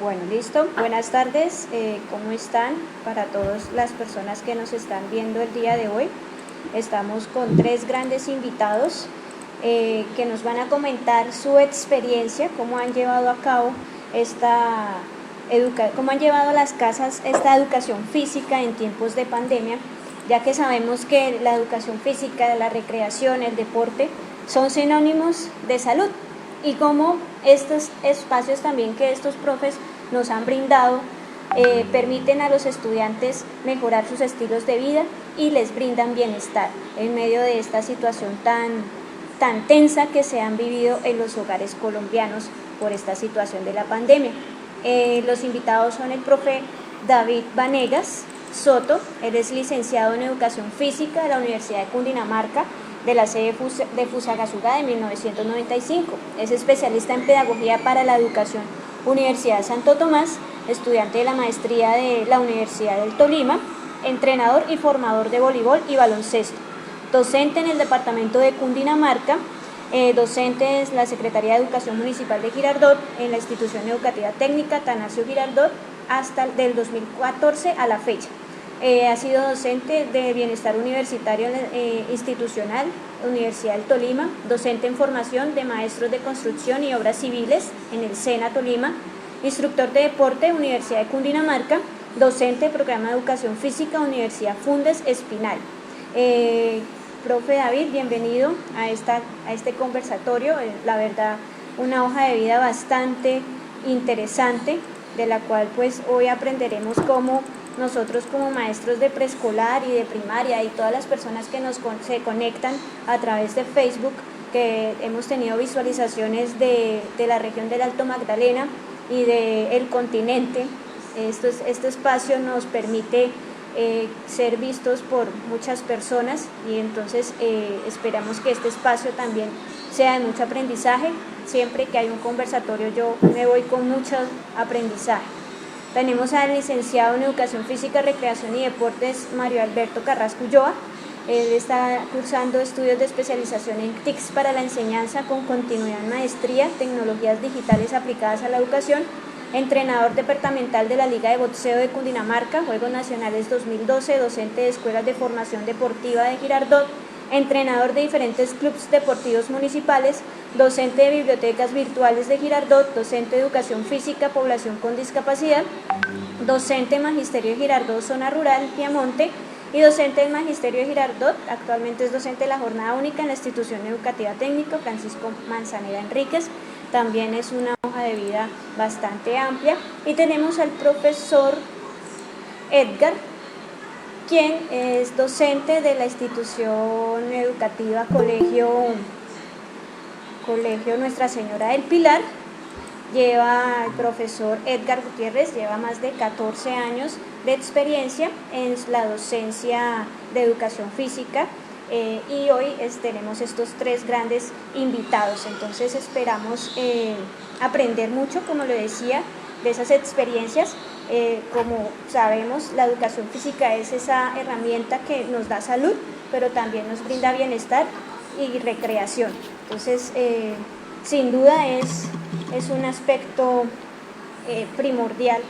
Bueno, listo. Buenas tardes. ¿Cómo están? Para todas las personas que nos están viendo el día de hoy, estamos con tres grandes invitados que nos van a comentar su experiencia, cómo han llevado a cabo cómo han llevado a las casas esta educación física en tiempos de pandemia, ya que sabemos que la educación física, la recreación, el deporte son sinónimos de salud, y cómo estos espacios también que estos profes nos han brindado permiten a los estudiantes mejorar sus estilos de vida y les brindan bienestar en medio de esta situación tan tensa que se han vivido en los hogares colombianos por esta situación de la pandemia. Los invitados son el profe David Vanegas Soto. Él es licenciado en Educación Física de la Universidad de Cundinamarca, de la sede de Fusagasugá de 1995. Es especialista en Pedagogía para la Educación, Universidad Santo Tomás, estudiante de la maestría de la Universidad del Tolima, entrenador y formador de voleibol y baloncesto, docente en el departamento de Cundinamarca, docente en la Secretaría de Educación Municipal de Girardot, en la institución educativa técnica Tanasio Girardot, hasta del 2014 a la fecha. Ha sido docente de Bienestar Universitario Institucional, Universidad del Tolima, docente en formación de maestros de construcción y obras civiles en el SENA Tolima, instructor de deporte, Universidad de Cundinamarca, docente de programa de educación física, Universidad Fundes Espinal. Profe David, bienvenido a este conversatorio, la verdad una hoja de vida bastante interesante, de la cual pues hoy aprenderemos cómo nosotros como maestros de preescolar y de primaria y todas las personas que se conectan a través de Facebook, que hemos tenido visualizaciones de la región del Alto Magdalena y del continente, este espacio nos permite ser vistos por muchas personas, y entonces esperamos que este espacio también sea de mucho aprendizaje. Siempre que hay un conversatorio yo me voy con mucho aprendizaje. Tenemos al licenciado en Educación Física, Recreación y Deportes, Mario Alberto Carrasco Ulloa. Él está cursando estudios de especialización en TICS para la enseñanza con continuidad en maestría, tecnologías digitales aplicadas a la educación, entrenador departamental de la Liga de Boxeo de Cundinamarca, Juegos Nacionales 2012, docente de escuelas de formación deportiva de Girardot, entrenador de diferentes clubes deportivos municipales, docente de bibliotecas virtuales de Girardot, docente de educación física, población con discapacidad, docente de Magisterio de Girardot, zona rural, Piamonte, y docente del Magisterio de Girardot. Actualmente es docente de la jornada única en la institución educativa técnica Francisco Manzanera Enríquez. También es una hoja de vida bastante amplia. Y tenemos al profesor Edgar, quien es docente de la institución educativa Colegio Nuestra Señora del Pilar. El profesor Edgar Gutiérrez lleva más de 14 años de experiencia en la docencia de educación física, y hoy tenemos estos tres grandes invitados. Entonces esperamos aprender mucho, como lo decía, de esas experiencias. Como sabemos, la educación física es esa herramienta que nos da salud, pero también nos brinda bienestar y recreación. Entonces, sin duda es un aspecto primordial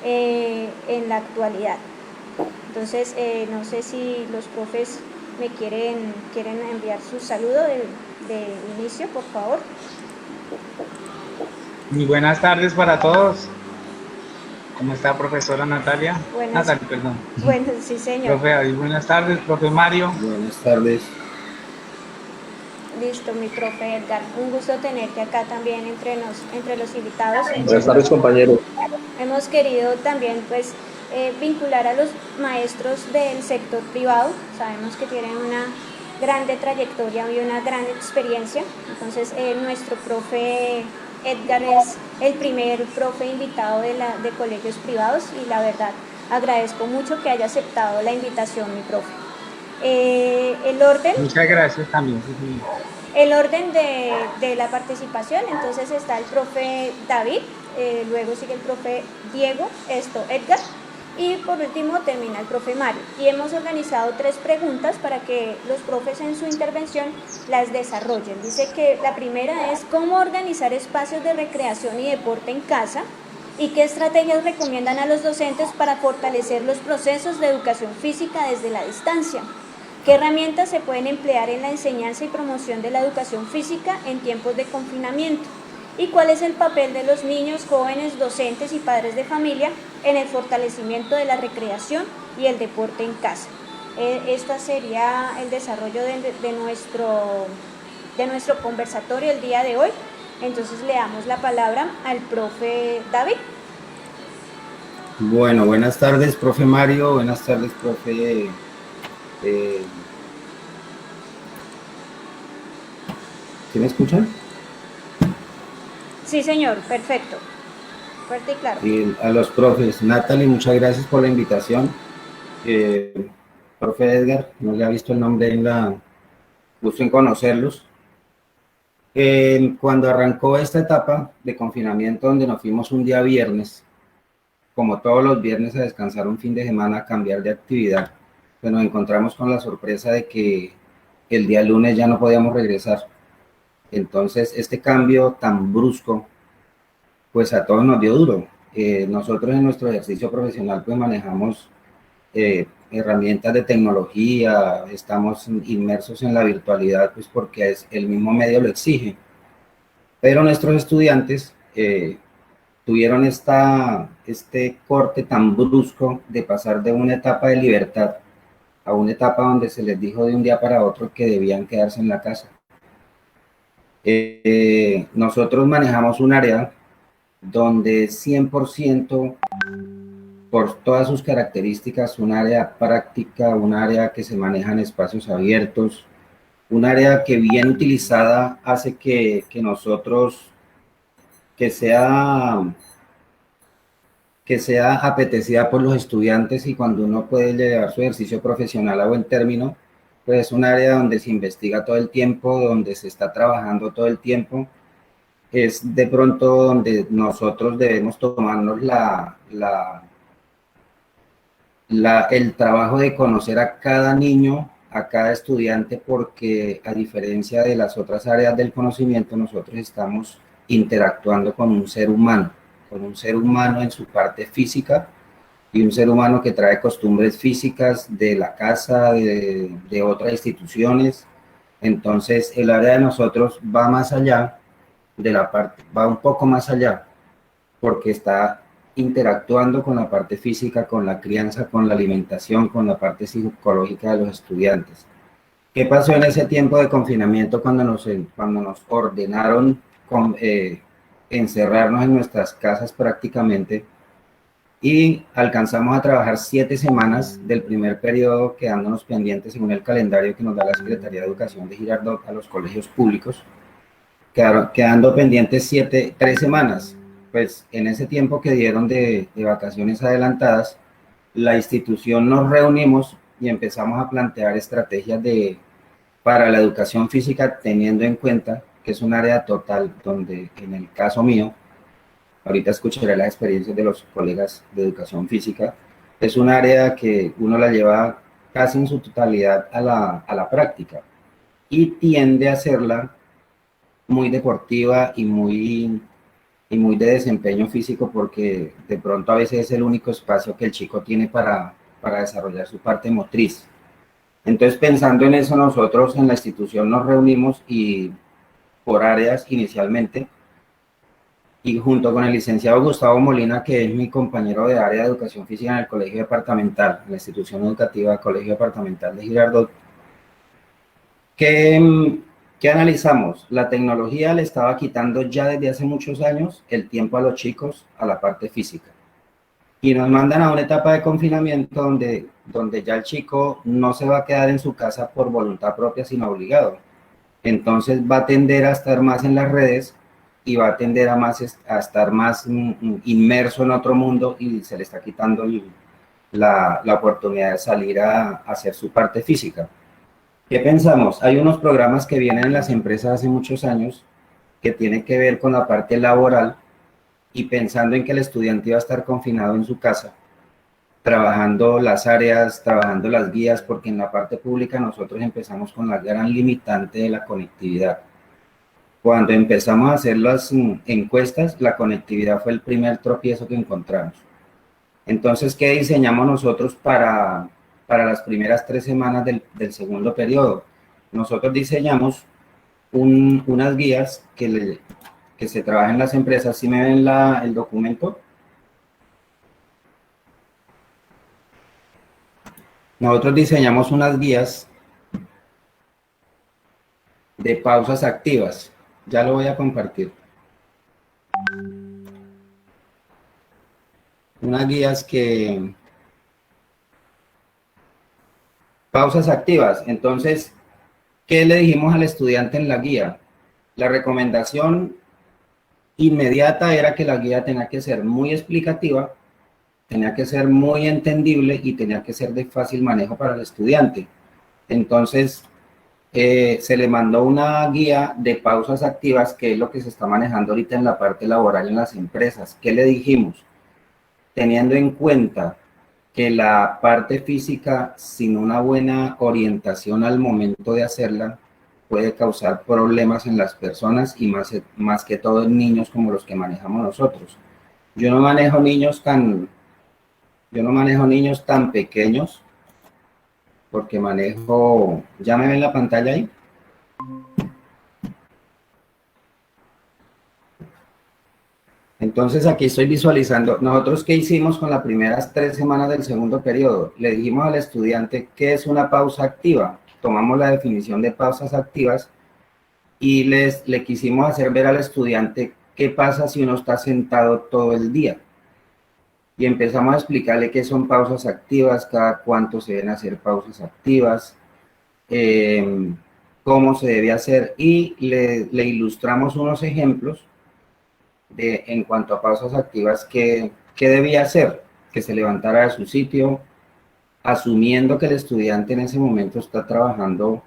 en la actualidad. Entonces, no sé si los profes me quieren enviar su saludo de inicio, por favor. Muy buenas tardes para todos. ¿Cómo está, profesora Natalia? Natalia, perdón. Bueno, sí, señor. Profe David, buenas tardes. Profe Mario. Buenas tardes. Listo, mi profe Edgar. Un gusto tenerte acá también entre los invitados. Buenas tardes, compañeros. Hemos querido también pues vincular a los maestros del sector privado. Sabemos que tienen una grande trayectoria y una gran experiencia. Entonces, nuestro profe Edgar es el primer profe invitado de colegios privados, y la verdad agradezco mucho que haya aceptado la invitación, mi profe. El orden. Muchas gracias también. Sí. El orden de la participación, entonces está el profe David, luego sigue el profe Diego, Edgar, y por último termina el profe Mario. Y hemos organizado 3 preguntas para que los profes en su intervención las desarrollen. Dice que la primera es: ¿cómo organizar espacios de recreación y deporte en casa? ¿Y qué estrategias recomiendan a los docentes para fortalecer los procesos de educación física desde la distancia? ¿Qué herramientas se pueden emplear en la enseñanza y promoción de la educación física en tiempos de confinamiento? ¿Y cuál es el papel de los niños, jóvenes, docentes y padres de familia en el fortalecimiento de la recreación y el deporte en casa? Este sería el desarrollo de nuestro conversatorio el día de hoy. Entonces le damos la palabra al profe David. Bueno, buenas tardes, profe Mario. Buenas tardes, profe. ¿Sí me escuchan? Sí, señor, perfecto. Fuerte y claro. Y a los profes. Natalie, muchas gracias por la invitación. Profe Edgar, no le ha visto el nombre en la... Gusto en conocerlos. Cuando arrancó esta etapa de confinamiento, donde nos fuimos un día viernes, como todos los viernes, a descansar un fin de semana, a cambiar de actividad, pues nos encontramos con la sorpresa de que el día lunes ya no podíamos regresar. Entonces, este cambio tan brusco, pues a todos nos dio duro. Nosotros en nuestro ejercicio profesional, pues manejamos herramientas de tecnología, estamos inmersos en la virtualidad, pues porque el mismo medio lo exige. Pero nuestros estudiantes tuvieron este corte tan brusco de pasar de una etapa de libertad a una etapa donde se les dijo de un día para otro que debían quedarse en la casa. Nosotros manejamos un área donde 100%, por todas sus características, un área práctica, un área que se maneja en espacios abiertos, un área que bien utilizada hace que nosotros, que sea apetecida por los estudiantes, y cuando uno puede llevar su ejercicio profesional a buen término, pues es un área donde se investiga todo el tiempo, donde se está trabajando todo el tiempo. Es de pronto donde nosotros debemos tomarnos el trabajo de conocer a cada niño, a cada estudiante, porque a diferencia de las otras áreas del conocimiento, nosotros estamos interactuando con un ser humano en su parte física, y un ser humano que trae costumbres físicas de la casa, de otras instituciones. Entonces, el área de nosotros va más allá de la parte, va un poco más allá, porque está interactuando con la parte física, con la crianza, con la alimentación, con la parte psicológica de los estudiantes. ¿Qué pasó en ese tiempo de confinamiento cuando nos ordenaron encerrarnos en nuestras casas prácticamente? Y alcanzamos a trabajar 7 semanas del primer periodo, quedándonos pendientes según el calendario que nos da la Secretaría de Educación de Girardot a los colegios públicos, quedando pendientes 3 semanas. Pues en ese tiempo que dieron de vacaciones adelantadas, la institución nos reunimos y empezamos a plantear estrategias para la educación física, teniendo en cuenta que es un área total donde, en el caso mío, ahorita escucharé las experiencias de los colegas de educación física, es un área que uno la lleva casi en su totalidad a la práctica, y tiende a hacerla muy deportiva y muy de desempeño físico, porque de pronto a veces es el único espacio que el chico tiene para desarrollar su parte motriz. Entonces, pensando en eso, nosotros en la institución nos reunimos, y por áreas inicialmente, y junto con el licenciado Gustavo Molina, que es mi compañero de área de educación física en el colegio departamental, la institución educativa Colegio Departamental de Girardot, ¿qué analizamos? La tecnología le estaba quitando ya desde hace muchos años el tiempo a los chicos a la parte física. Y nos mandan a una etapa de confinamiento donde ya el chico no se va a quedar en su casa por voluntad propia, sino obligado. Entonces va a tender a estar más en las redes, y va a tender a estar más inmerso en otro mundo, y se le está quitando la oportunidad de salir a hacer su parte física. ¿Qué pensamos? Hay unos programas que vienen en las empresas hace muchos años que tienen que ver con la parte laboral, y pensando en que el estudiante iba a estar confinado en su casa, trabajando las áreas, trabajando las guías, porque en la parte pública nosotros empezamos con la gran limitante de la conectividad. Cuando empezamos a hacer las encuestas, la conectividad fue el primer tropiezo que encontramos. Entonces, ¿qué diseñamos nosotros para las primeras 3 semanas del segundo periodo? Nosotros diseñamos unas guías que se trabajan en las empresas. ¿Sí me ven el documento? Nosotros diseñamos unas guías de pausas activas. Ya lo voy a compartir. Unas guías que... Pausas activas. Entonces, ¿qué le dijimos al estudiante en la guía? La recomendación inmediata era que la guía tenía que ser muy explicativa, tenía que ser muy entendible y tenía que ser de fácil manejo para el estudiante. Entonces, se le mandó una guía de pausas activas, que es lo que se está manejando ahorita en la parte laboral en las empresas. ¿Qué le dijimos? Teniendo en cuenta que la parte física, sin una buena orientación al momento de hacerla, puede causar problemas en las personas y más que todo en niños como los que manejamos nosotros. Yo no manejo niños tan pequeños, porque manejo, ¿ya me ven la pantalla ahí? Entonces aquí estoy visualizando, nosotros qué hicimos con las primeras 3 semanas del segundo periodo. Le dijimos al estudiante qué es una pausa activa. Tomamos la definición de pausas activas y le quisimos hacer ver al estudiante qué pasa si uno está sentado todo el día. Y empezamos a explicarle qué son pausas activas, cada cuánto se deben hacer pausas activas, cómo se debe hacer, y le ilustramos unos ejemplos en cuanto a pausas activas que debía hacer, que se levantara de su sitio, asumiendo que el estudiante en ese momento está trabajando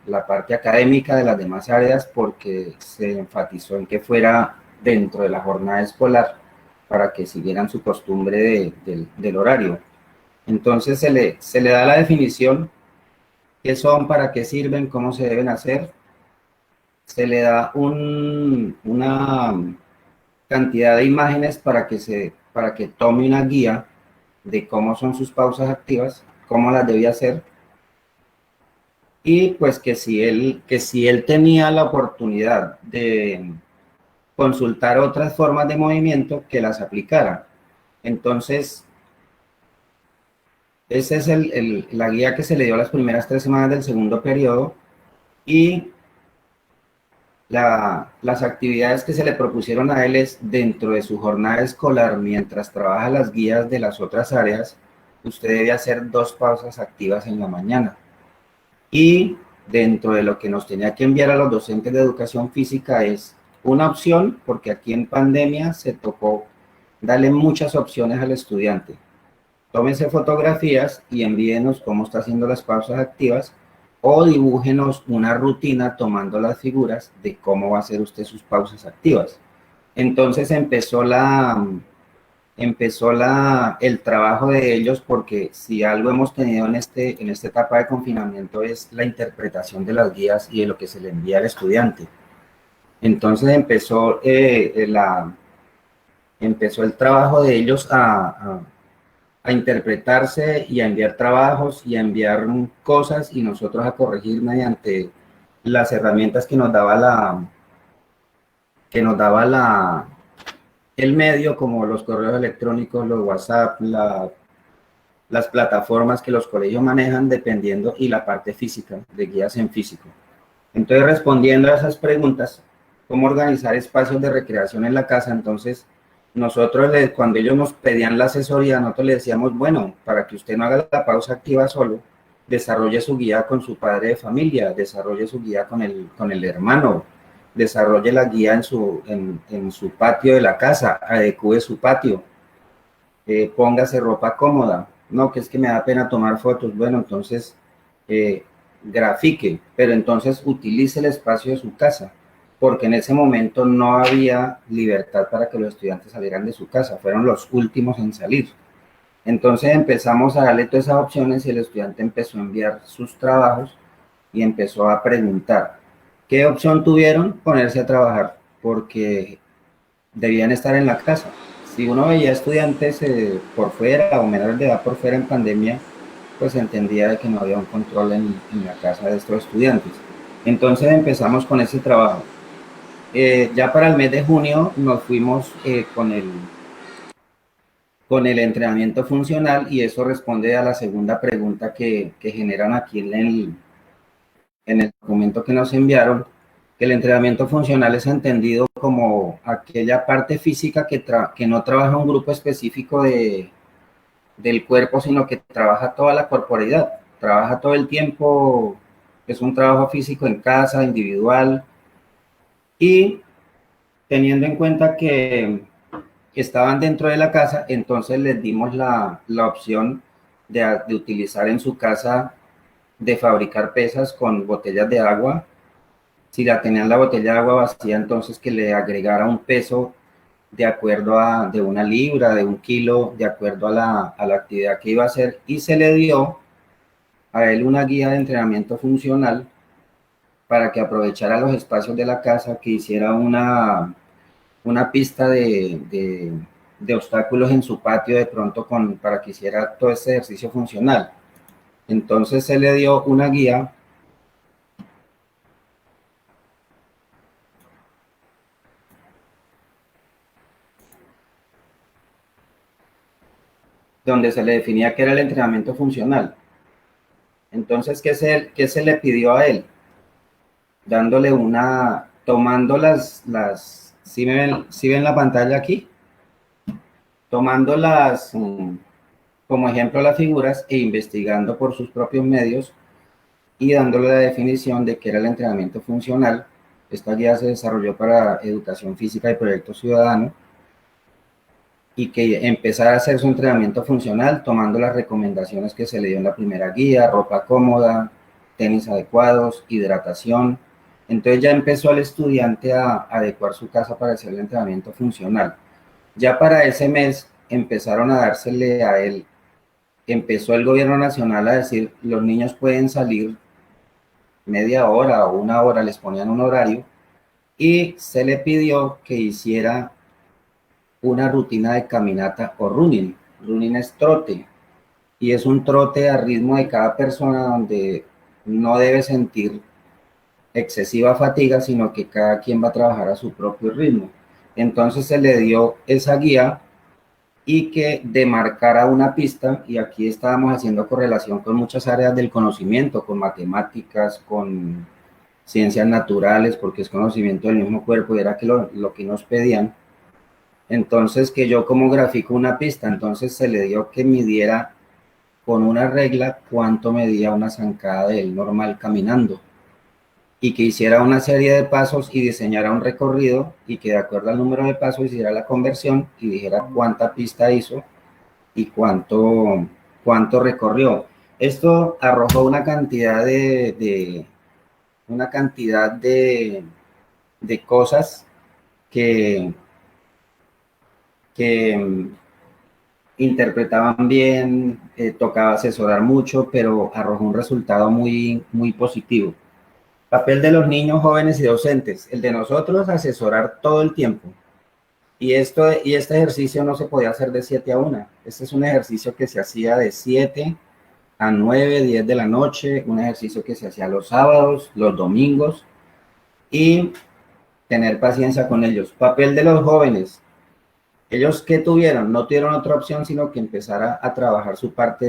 la parte académica de las demás áreas, porque se enfatizó en que fuera dentro de la jornada escolar para que siguieran su costumbre del horario. Entonces se le da la definición, qué son, para qué sirven, cómo se deben hacer. Se le da una cantidad de imágenes para que tome una guía de cómo son sus pausas activas, cómo las debía hacer, y pues que si él tenía la oportunidad de consultar otras formas de movimiento, que las aplicara. Entonces, esa es la guía que se le dio las primeras 3 semanas del segundo periodo, y las actividades que se le propusieron a él es, dentro de su jornada escolar, mientras trabaja las guías de las otras áreas, usted debe hacer 2 pausas activas en la mañana. Y dentro de lo que nos tenía que enviar a los docentes de educación física es una opción, porque aquí en pandemia se tocó darle muchas opciones al estudiante. Tómense fotografías y envíenos cómo está haciendo las pausas activas, o dibújenos una rutina tomando las figuras de cómo va a hacer usted sus pausas activas. Entonces empezó el trabajo de ellos, porque si algo hemos tenido en esta etapa de confinamiento es la interpretación de las guías y de lo que se le envía al estudiante. Entonces empezó el trabajo de ellos a interpretarse y a enviar trabajos y a enviar cosas, y nosotros a corregir mediante las herramientas que nos daba el medio, como los correos electrónicos, los WhatsApp, las plataformas que los colegios manejan, dependiendo, y la parte física, de guías en físico. Entonces, respondiendo a esas preguntas, ¿cómo organizar espacios de recreación en la casa? Entonces, nosotros, cuando ellos nos pedían la asesoría, nosotros les decíamos, bueno, para que usted no haga la pausa activa solo, desarrolle su guía con su padre de familia, desarrolle su guía con el hermano, desarrolle la guía en su patio de la casa, adecúe su patio, póngase ropa cómoda. No, que es que me da pena tomar fotos. Bueno, entonces grafique, pero entonces utilice el espacio de su casa, porque en ese momento no había libertad para que los estudiantes salieran de su casa, fueron los últimos en salir. Entonces empezamos a darle todas esas opciones, y el estudiante empezó a enviar sus trabajos y empezó a preguntar, ¿Qué opción tuvieron? Ponerse a trabajar, porque debían estar en la casa. Si uno veía estudiantes por fuera o menores de edad por fuera en pandemia, pues entendía de que no había un control en la casa de estos estudiantes. Entonces empezamos con ese trabajo. Ya para el mes de junio nos fuimos con el entrenamiento funcional, y eso responde a la segunda pregunta que generan aquí en el documento que nos enviaron, que el entrenamiento funcional es entendido como aquella parte física que no trabaja un grupo específico del cuerpo, sino que trabaja toda la corporeidad, trabaja todo el tiempo, es un trabajo físico en casa, individual, y teniendo en cuenta que estaban dentro de la casa, entonces les dimos la opción de utilizar en su casa, de fabricar pesas con botellas de agua. Si la tenían la botella de agua vacía, entonces que le agregara un peso de acuerdo de 1 libra, de 1 kilo, de acuerdo a la actividad que iba a hacer, y se le dio a él una guía de entrenamiento funcional para que aprovechara los espacios de la casa, que hiciera una pista de obstáculos en su patio de pronto para que hiciera todo ese ejercicio funcional. Entonces se le dio una guía donde se le definía qué era el entrenamiento funcional. Entonces, ¿qué se le pidió a él? Dándole tomando ¿sí ven la pantalla aquí? Tomando como ejemplo las figuras e investigando por sus propios medios y dándole la definición de qué era el entrenamiento funcional. Esta guía se desarrolló para educación física y proyecto ciudadano, y que empezara a hacer su entrenamiento funcional tomando las recomendaciones que se le dio en la primera guía: ropa cómoda, tenis adecuados, hidratación. Entonces ya empezó el estudiante a adecuar su casa para hacer el entrenamiento funcional. Ya para ese mes empezaron a dársele a él, empezó el gobierno nacional a decir: los niños pueden salir media hora o 1 hora, les ponían un horario, y se le pidió que hiciera una rutina de caminata o running. Running es trote, y es un trote a ritmo de cada persona, donde no debe sentir excesiva fatiga, sino que cada quien va a trabajar a su propio ritmo. Entonces se le dio esa guía y que demarcara una pista, y aquí estábamos haciendo correlación con muchas áreas del conocimiento, con matemáticas, con ciencias naturales, porque es conocimiento del mismo cuerpo, y era que lo que nos pedían. Entonces, que yo como grafico una pista, entonces se le dio que midiera con una regla cuánto medía una zancada de él normal caminando, y que hiciera una serie de pasos y diseñara un recorrido, y que de acuerdo al número de pasos hiciera la conversión y dijera cuánta pista hizo y cuánto recorrió. Esto arrojó una cantidad de cosas que interpretaban bien, tocaba asesorar mucho, pero arrojó un resultado muy, muy positivo. Papel de los niños, jóvenes y docentes: el de nosotros, asesorar todo el tiempo. Y este ejercicio no se podía hacer de 7 a 1. Este es un ejercicio que se hacía de 7 a 9, 10 de la noche, un ejercicio que se hacía los sábados, los domingos, y tener paciencia con ellos. Papel de los jóvenes: ellos, ¿qué tuvieron? No tuvieron otra opción sino que empezar a trabajar su parte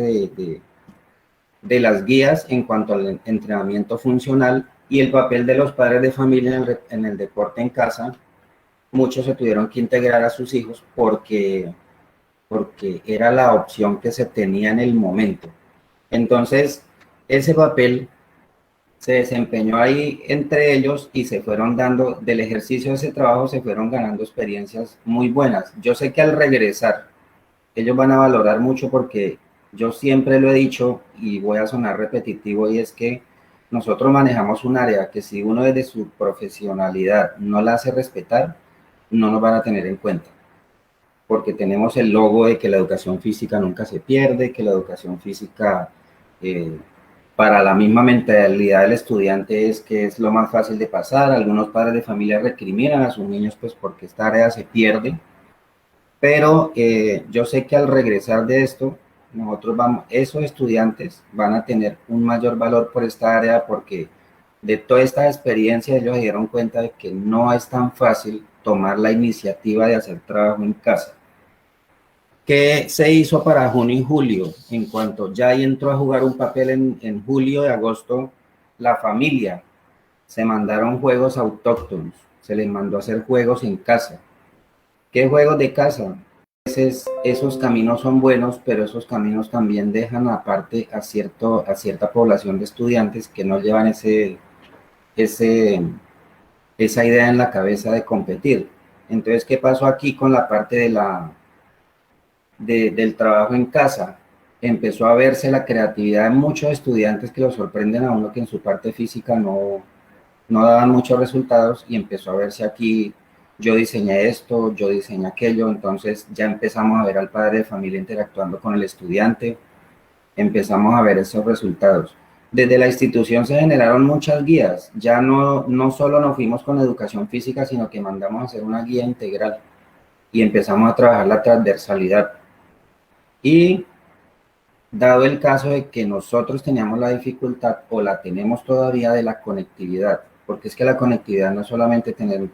de las guías en cuanto al entrenamiento funcional. Y el papel de los padres de familia en el deporte en casa: muchos se tuvieron que integrar a sus hijos porque era la opción que se tenía en el momento. Entonces, ese papel se desempeñó ahí entre ellos, y se fueron dando, del ejercicio de ese trabajo se fueron ganando experiencias muy buenas. Yo sé que al regresar ellos van a valorar mucho, porque yo siempre lo he dicho y voy a sonar repetitivo, y es que nosotros manejamos un área que si uno desde su profesionalidad no la hace respetar, no nos van a tener en cuenta, porque tenemos el logo de que la educación física nunca se pierde, que la educación física para la misma mentalidad del estudiante es que es lo más fácil de pasar. Algunos padres de familia recriminan a sus niños pues porque esta área se pierde, pero yo sé que al regresar de esto, esos estudiantes van a tener un mayor valor por esta área porque de toda esta experiencia ellos se dieron cuenta de que no es tan fácil tomar la iniciativa de hacer trabajo en casa. ¿Qué se hizo para junio y julio? En cuanto ya ahí entró a jugar un papel en julio y agosto, la familia se mandaron juegos autóctonos, se les mandó a hacer juegos en casa. ¿Qué juegos de casa? Esos caminos son buenos, pero esos caminos también dejan aparte a cierta población de estudiantes que no llevan esa idea en la cabeza de competir. Entonces, ¿qué pasó aquí con la parte del trabajo en casa? Empezó a verse la creatividad de muchos estudiantes que lo sorprenden a uno que en su parte física no daban muchos resultados, y empezó a verse aquí: yo diseñé esto, yo diseñé aquello. Entonces ya empezamos a ver al padre de familia interactuando con el estudiante, empezamos a ver esos resultados. Desde la institución se generaron muchas guías, ya no solo nos fuimos con educación física, sino que mandamos a hacer una guía integral y empezamos a trabajar la transversalidad. Y dado el caso de que nosotros teníamos la dificultad, o la tenemos todavía, de la conectividad, porque es que la conectividad no es solamente tener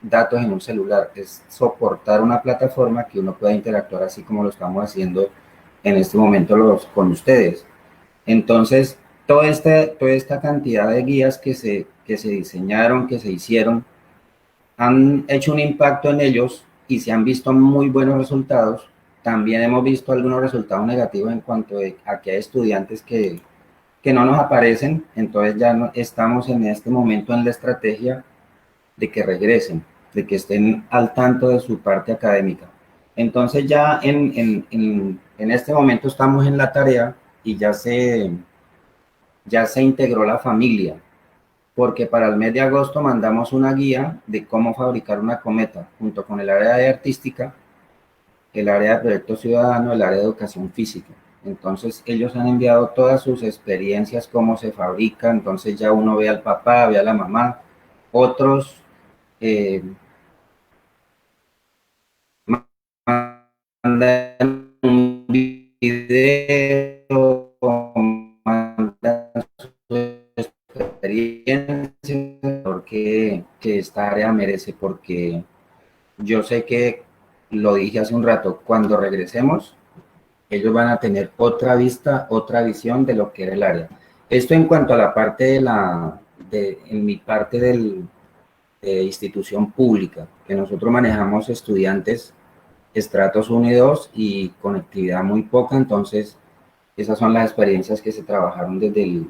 datos en un celular, es soportar una plataforma que uno pueda interactuar así como lo estamos haciendo en este momento con ustedes. Entonces, toda esta cantidad de guías que se diseñaron, que se hicieron, han hecho un impacto en ellos y se han visto muy buenos resultados. También hemos visto algunos resultados negativos en cuanto a que hay estudiantes que no nos aparecen. Entonces ya no, estamos en este momento en la estrategia de que regresen, de que estén al tanto de su parte académica. Entonces ya en este momento estamos en la tarea y ya se integró la familia, porque para el mes de agosto mandamos una guía de cómo fabricar una cometa, junto con el área de artística, el área de proyecto ciudadano, el área de educación física. Entonces ellos han enviado todas sus experiencias, cómo se fabrica. Entonces ya uno ve al papá, ve a la mamá, otros mandan un video, mandan su experiencia, porque que esta área merece, porque yo sé que, lo dije hace un rato, cuando regresemos, ellos van a tener otra vista, otra visión de lo que era el área. Esto en cuanto a la parte en mi parte de institución pública, que nosotros manejamos estudiantes estratos 1 y 2 y conectividad muy poca. Entonces esas son las experiencias que se trabajaron desde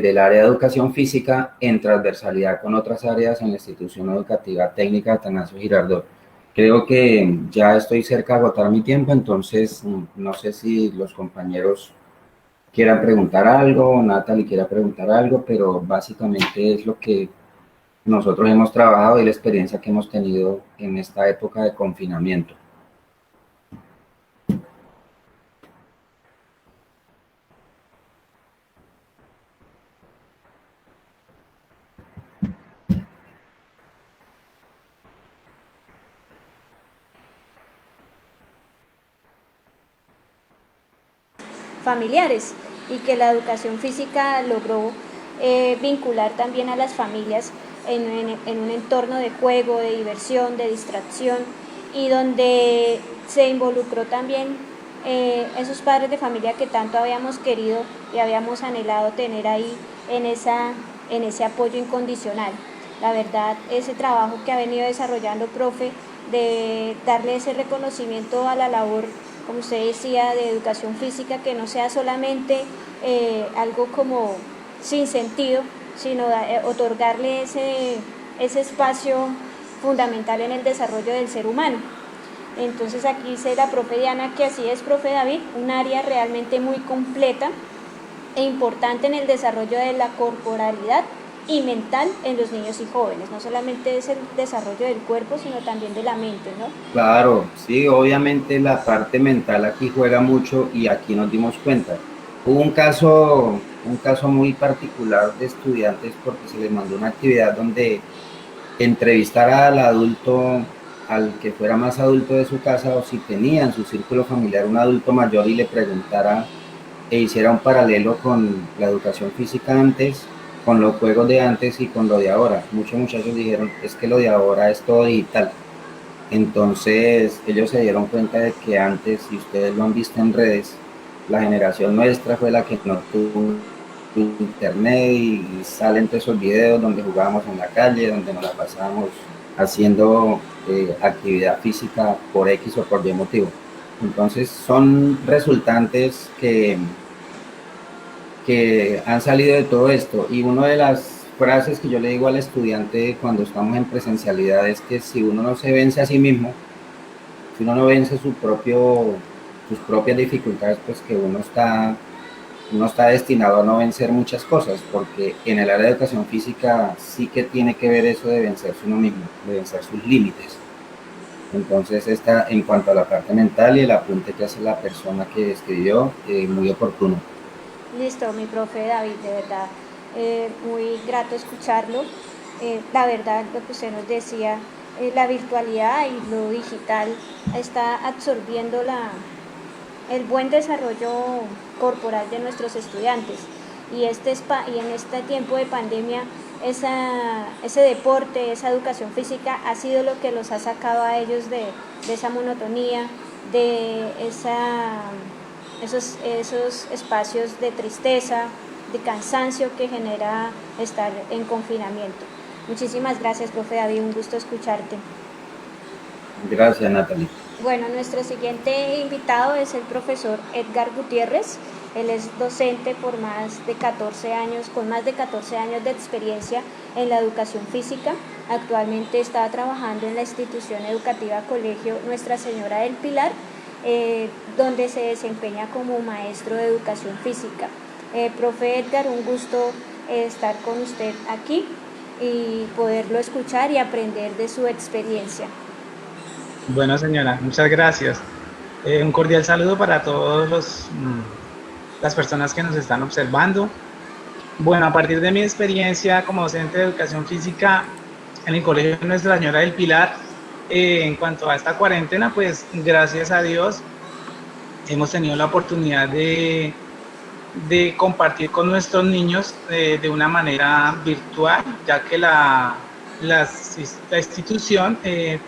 el área de educación física, en transversalidad con otras áreas en la institución educativa técnica Atanasio Girardot. Creo que ya estoy cerca de agotar mi tiempo, entonces no sé si los compañeros quieran preguntar algo, Natalie quiera preguntar algo, pero básicamente es lo que nosotros hemos trabajado y la experiencia que hemos tenido en esta época de confinamiento. Familiares, y que la educación física logró vincular también a las familias en un entorno de juego, de diversión, de distracción, y donde se involucró también esos padres de familia que tanto habíamos querido y habíamos anhelado tener ahí en ese apoyo incondicional. La verdad, ese trabajo que ha venido desarrollando profe, de darle ese reconocimiento a la labor, como usted decía, de educación física, que no sea solamente algo como sin sentido, sino otorgarle ese espacio fundamental en el desarrollo del ser humano. Entonces aquí dice la profe Diana que así es, profe David, un área realmente muy completa e importante en el desarrollo de la corporalidad y mental en los niños y jóvenes. No solamente es el desarrollo del cuerpo, sino también de la mente, ¿no? Claro, sí, obviamente la parte mental aquí juega mucho, y aquí nos dimos cuenta. Hubo un caso muy particular de estudiantes porque se les mandó una actividad donde entrevistara al adulto, al que fuera más adulto de su casa, o si tenía en su círculo familiar un adulto mayor y le preguntara e hiciera un paralelo con la educación física antes, con los juegos de antes y con lo de ahora. Muchos muchachos dijeron, es que lo de ahora es todo digital. Entonces ellos se dieron cuenta de que antes, si ustedes lo han visto en redes, la generación nuestra fue la que no tuvo internet y salen todos esos videos donde jugábamos en la calle, donde nos la pasábamos haciendo actividad física por X o por Y motivo. Entonces son resultantes que han salido de todo esto, y una de las frases que yo le digo al estudiante cuando estamos en presencialidad es que si uno no se vence a sí mismo, si uno no vence sus propias dificultades, pues que uno está destinado a no vencer muchas cosas, porque en el área de educación física sí que tiene que ver eso de vencerse uno mismo, de vencer sus límites. Entonces, en cuanto a la parte mental y el apunte que hace la persona que escribió, muy oportuno. Listo, mi profe David, de verdad, muy grato escucharlo. La verdad, lo que usted nos decía, la virtualidad y lo digital está absorbiendo el buen desarrollo corporal de nuestros estudiantes. Y en este tiempo de pandemia, ese deporte, esa educación física ha sido lo que los ha sacado a ellos de esa monotonía, de esos espacios de tristeza, de cansancio que genera estar en confinamiento. Muchísimas gracias, profe David, un gusto escucharte. Gracias, Natalie. Bueno, nuestro siguiente invitado es el profesor Edgar Gutiérrez. Él es docente por más de 14 años, con más de 14 años de experiencia en la educación física. Actualmente está trabajando en la institución educativa Colegio Nuestra Señora del Pilar, donde se desempeña como maestro de educación física. Profe Edgar, un gusto estar con usted aquí y poderlo escuchar y aprender de su experiencia. Bueno, señora, muchas gracias. Un cordial saludo para todas las personas que nos están observando. Bueno, a partir de mi experiencia como docente de educación física en el Colegio Nuestra Señora del Pilar, en cuanto a esta cuarentena, pues gracias a Dios hemos tenido la oportunidad de compartir con nuestros niños de una manera virtual, ya que la institución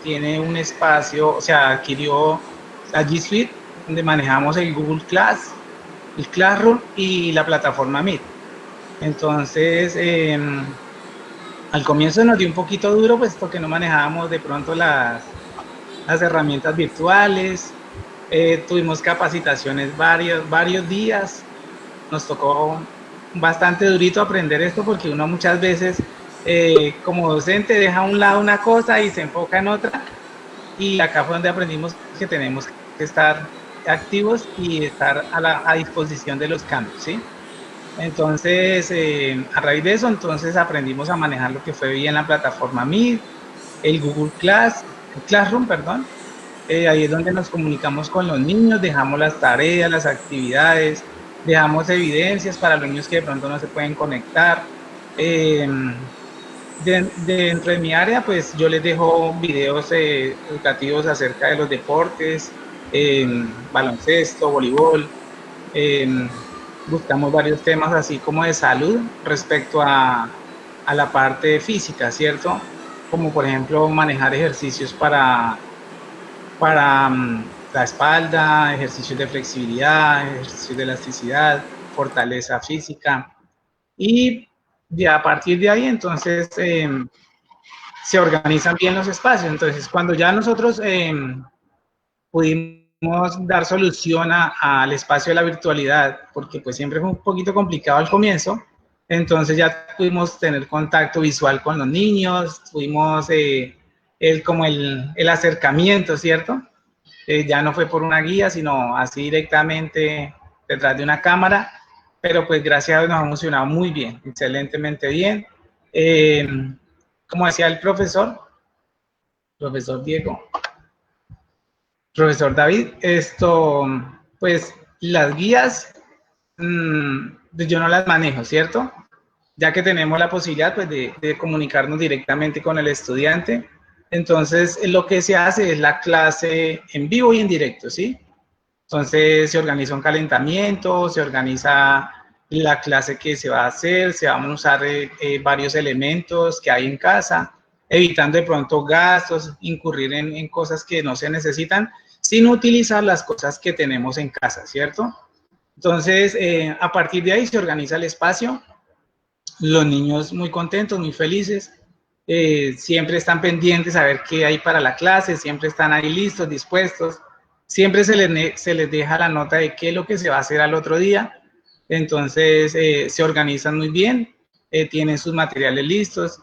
tiene un espacio, o sea, adquirió la G Suite, donde manejamos el Google Class, el Classroom y la plataforma Meet. Entonces, al comienzo nos dio un poquito duro, puesto que no manejábamos de pronto las herramientas virtuales. Tuvimos capacitaciones varios días. Nos tocó bastante durito aprender esto, porque uno muchas veces como docente deja a un lado una cosa y se enfoca en otra, y acá fue donde aprendimos que tenemos que estar activos y estar a disposición de los cambios, ¿sí? Entonces, a raíz de eso, entonces aprendimos a manejar lo que fue bien la plataforma Meet, el Google Classroom, perdón. Ahí es donde nos comunicamos con los niños, dejamos las tareas, las actividades, dejamos evidencias para los niños que de pronto no se pueden conectar. Dentro de mi área, pues yo les dejo videos educativos acerca de los deportes, baloncesto, voleibol. Buscamos varios temas así como de salud respecto a la parte física, ¿cierto? Como por ejemplo manejar ejercicios para la espalda, ejercicios de flexibilidad, ejercicios de elasticidad, fortaleza física. Y ya a partir de ahí, entonces, se organizan bien los espacios. Entonces, cuando ya nosotros pudimos dar solución al espacio de la virtualidad, porque pues siempre fue un poquito complicado al comienzo, entonces ya pudimos tener contacto visual con los niños, tuvimos el acercamiento, ¿cierto? Ya no fue por una guía, sino así directamente detrás de una cámara, pero pues gracias a Dios nos ha funcionado muy bien, excelentemente bien. Como decía el profesor Diego, profesor David, pues las guías yo no las manejo, ¿cierto? Ya que tenemos la posibilidad pues, de comunicarnos directamente con el estudiante. Entonces, lo que se hace es la clase en vivo y en directo, ¿sí? Entonces, se organiza un calentamiento, se organiza la clase que se va a hacer, se van a usar varios elementos que hay en casa, evitando de pronto gastos, incurrir en cosas que no se necesitan, sin utilizar las cosas que tenemos en casa, ¿cierto? Entonces, a partir de ahí se organiza el espacio, los niños muy contentos, muy felices, siempre están pendientes a ver qué hay para la clase, siempre están ahí listos, dispuestos, siempre se les deja la nota de qué es lo que se va a hacer al otro día, entonces se organizan muy bien, tienen sus materiales listos.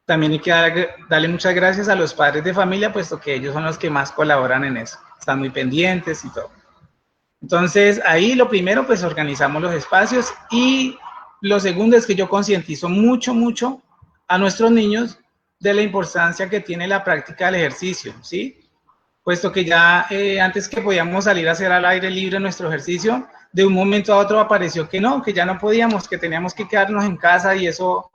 También hay que darle muchas gracias a los padres de familia, puesto que ellos son los que más colaboran en eso, están muy pendientes y todo. Entonces, ahí lo primero, pues organizamos los espacios, y lo segundo es que yo concientizo mucho a nuestros niños de la importancia que tiene la práctica del ejercicio, ¿sí? Puesto que ya antes que podíamos salir a hacer al aire libre nuestro ejercicio, de un momento a otro apareció que no, que ya no podíamos, que teníamos que quedarnos en casa, y eso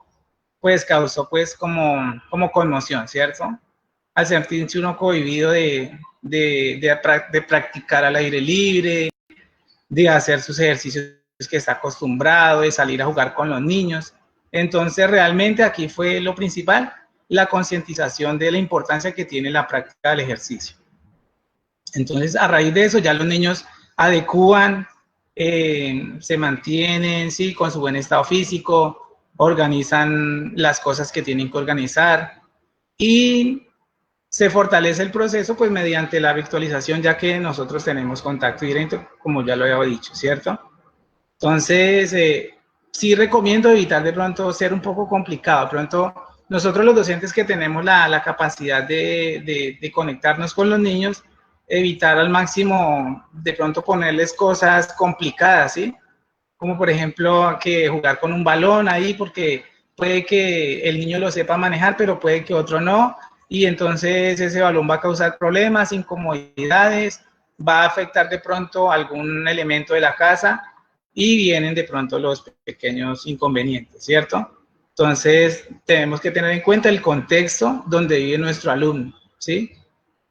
pues causó pues como conmoción, ¿cierto? Al sentirse uno cohibido de practicar al aire libre, de hacer sus ejercicios que está acostumbrado, de salir a jugar con los niños. Entonces, realmente aquí fue lo principal, la concientización de la importancia que tiene la práctica del ejercicio. Entonces, a raíz de eso, ya los niños adecúan, se mantienen, sí, con su buen estado físico, organizan las cosas que tienen que organizar, y se fortalece el proceso pues mediante la virtualización, ya que nosotros tenemos contacto directo, como ya lo había dicho, ¿cierto? Entonces, sí recomiendo evitar de pronto ser un poco complicado. De pronto, nosotros los docentes que tenemos la capacidad de conectarnos con los niños, evitar al máximo de pronto ponerles cosas complicadas, ¿sí? Como por ejemplo que jugar con un balón ahí, porque puede que el niño lo sepa manejar, pero puede que otro no, y entonces ese balón va a causar problemas, incomodidades, va a afectar de pronto algún elemento de la casa, y vienen de pronto los pequeños inconvenientes, ¿cierto? Entonces tenemos que tener en cuenta el contexto donde vive nuestro alumno, ¿sí?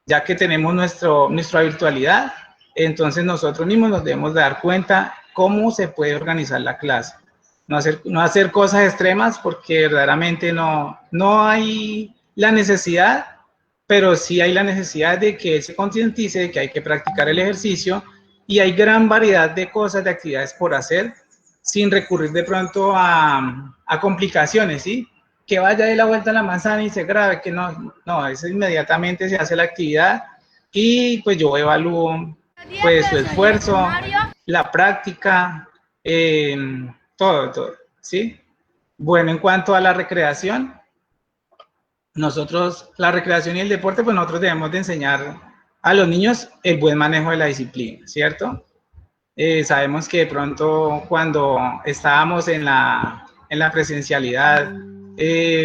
Ya que tenemos nuestra virtualidad, entonces nosotros mismos nos debemos dar cuenta cómo se puede organizar la clase. No hacer cosas extremas, porque verdaderamente no hay la necesidad, pero sí hay la necesidad de que él se concientice de que hay que practicar el ejercicio, y hay gran variedad de cosas, de actividades por hacer, sin recurrir de pronto a complicaciones, ¿sí? Que vaya de la vuelta a la manzana y se grabe, que no, eso inmediatamente se hace la actividad, y pues yo evalúo pues su esfuerzo, la práctica, todo, ¿sí? Bueno, en cuanto a la recreación, la recreación y el deporte, pues nosotros debemos de enseñar a los niños el buen manejo de la disciplina, ¿cierto? Sabemos que de pronto cuando estábamos en la presencialidad,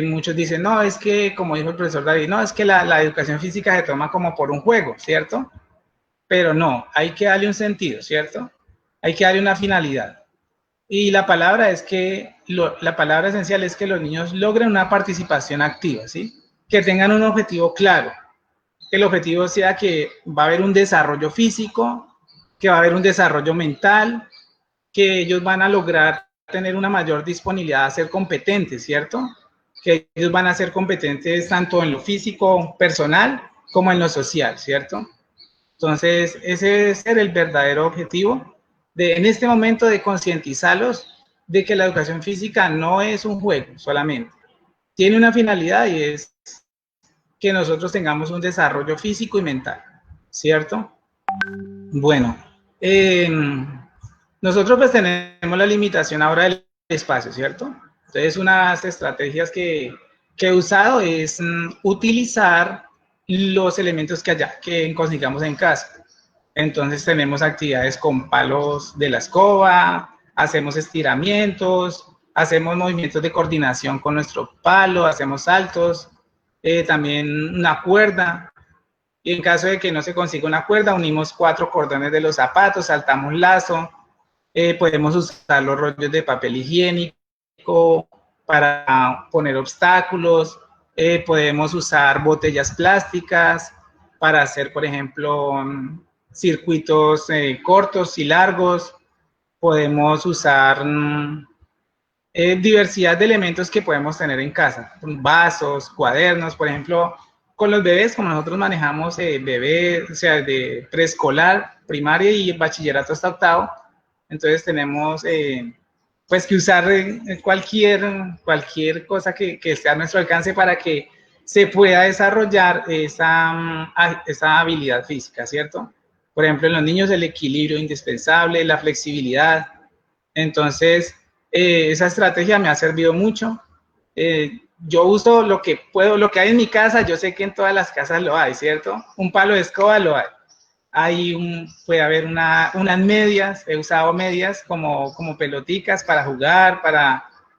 muchos dicen, no, es que, como dijo el profesor David, no, es que la educación física se toma como por un juego, ¿cierto? Pero no, hay que darle un sentido, ¿cierto? Hay que darle una finalidad. Y la palabra esencial es que los niños logren una participación activa, ¿sí? Que tengan un objetivo claro. Que el objetivo sea que va a haber un desarrollo físico, que va a haber un desarrollo mental, que ellos van a lograr tener una mayor disponibilidad a ser competentes, ¿cierto? Que ellos van a ser competentes tanto en lo físico, personal, como en lo social, ¿cierto? Entonces, ese debe ser el verdadero objetivo en este momento, de concientizarlos de que la educación física no es un juego solamente. Tiene una finalidad, y es que nosotros tengamos un desarrollo físico y mental, ¿cierto? Bueno, nosotros pues tenemos la limitación ahora del espacio, ¿cierto? Entonces, unas estrategias que he usado es utilizar los elementos que consigamos en casa. Entonces tenemos actividades con palos de la escoba, hacemos estiramientos, hacemos movimientos de coordinación con nuestro palo, hacemos saltos, también una cuerda. Y en caso de que no se consiga una cuerda, unimos 4 cordones de los zapatos, saltamos lazo, podemos usar los rollos de papel higiénico para poner obstáculos, podemos usar botellas plásticas para hacer, por ejemplo, circuitos cortos y largos, podemos usar diversidad de elementos que podemos tener en casa, vasos, cuadernos, por ejemplo, con los bebés, como nosotros manejamos bebés, o sea, de preescolar, primaria y bachillerato hasta octavo, entonces tenemos pues que usar cualquier cosa que esté a nuestro alcance para que se pueda desarrollar esa habilidad física, ¿cierto? Por ejemplo, en los niños el equilibrio indispensable, la flexibilidad. Entonces, esa estrategia me ha servido mucho. Yo uso lo que puedo, lo que hay en mi casa, yo sé que en todas las casas lo hay, ¿cierto? Un palo de escoba lo hay. Puede haber unas medias, he usado medias como peloticas para jugar,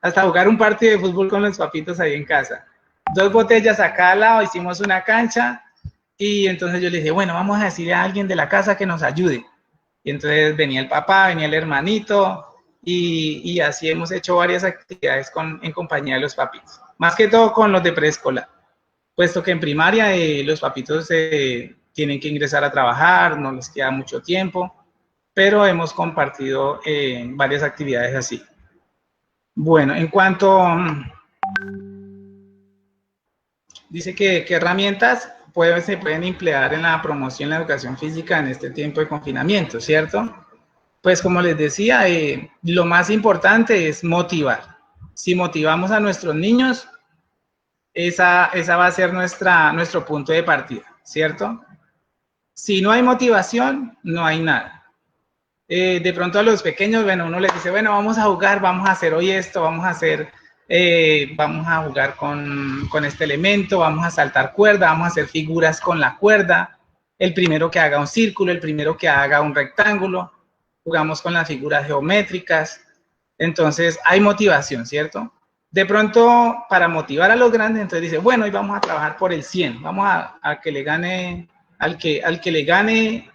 hasta jugar un partido de fútbol con los papitos ahí en casa. 2 botellas acá al lado, hicimos una cancha y entonces yo le dije, bueno, vamos a decirle a alguien de la casa que nos ayude. Y entonces venía el papá, venía el hermanito y así hemos hecho varias actividades en compañía de los papitos. Más que todo con los de preescolar, puesto que en primaria los papitos tienen que ingresar a trabajar, no les queda mucho tiempo, pero hemos compartido varias actividades así. Bueno, en cuanto... dice que herramientas se pueden emplear en la promoción de la educación física en este tiempo de confinamiento, ¿cierto? Pues como les decía, lo más importante es motivar. Si motivamos a nuestros niños, esa va a ser nuestro punto de partida, ¿cierto? Si no hay motivación, no hay nada. De pronto a los pequeños, bueno, uno les dice, bueno, vamos a jugar, vamos a hacer hoy esto, vamos a jugar con este elemento, vamos a saltar cuerda, vamos a hacer figuras con la cuerda, el primero que haga un círculo, el primero que haga un rectángulo, jugamos con las figuras geométricas, entonces hay motivación, ¿cierto? De pronto, para motivar a los grandes, entonces dice, bueno, hoy vamos a trabajar por el 100, vamos a que le gane, al que le gane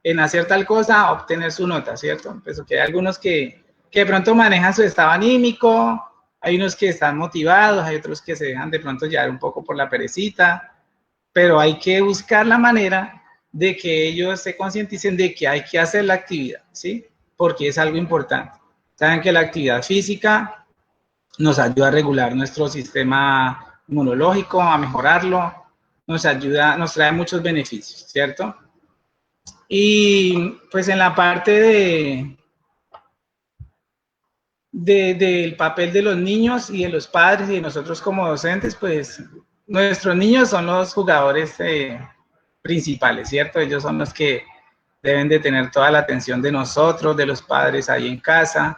en hacer tal cosa, a obtener su nota, ¿cierto? Pues que hay algunos que de pronto manejan su estado anímico, hay unos que están motivados, hay otros que se dejan de pronto llevar un poco por la perecita, pero hay que buscar la manera de que ellos se concienticen de que hay que hacer la actividad, ¿sí? Porque es algo importante. Saben que la actividad física nos ayuda a regular nuestro sistema inmunológico, a mejorarlo, nos trae muchos beneficios, ¿cierto? Y pues en la parte del papel de los niños y de los padres y de nosotros como docentes, pues nuestros niños son los jugadores principales, ¿cierto? Ellos son los que deben de tener toda la atención de nosotros, de los padres ahí en casa,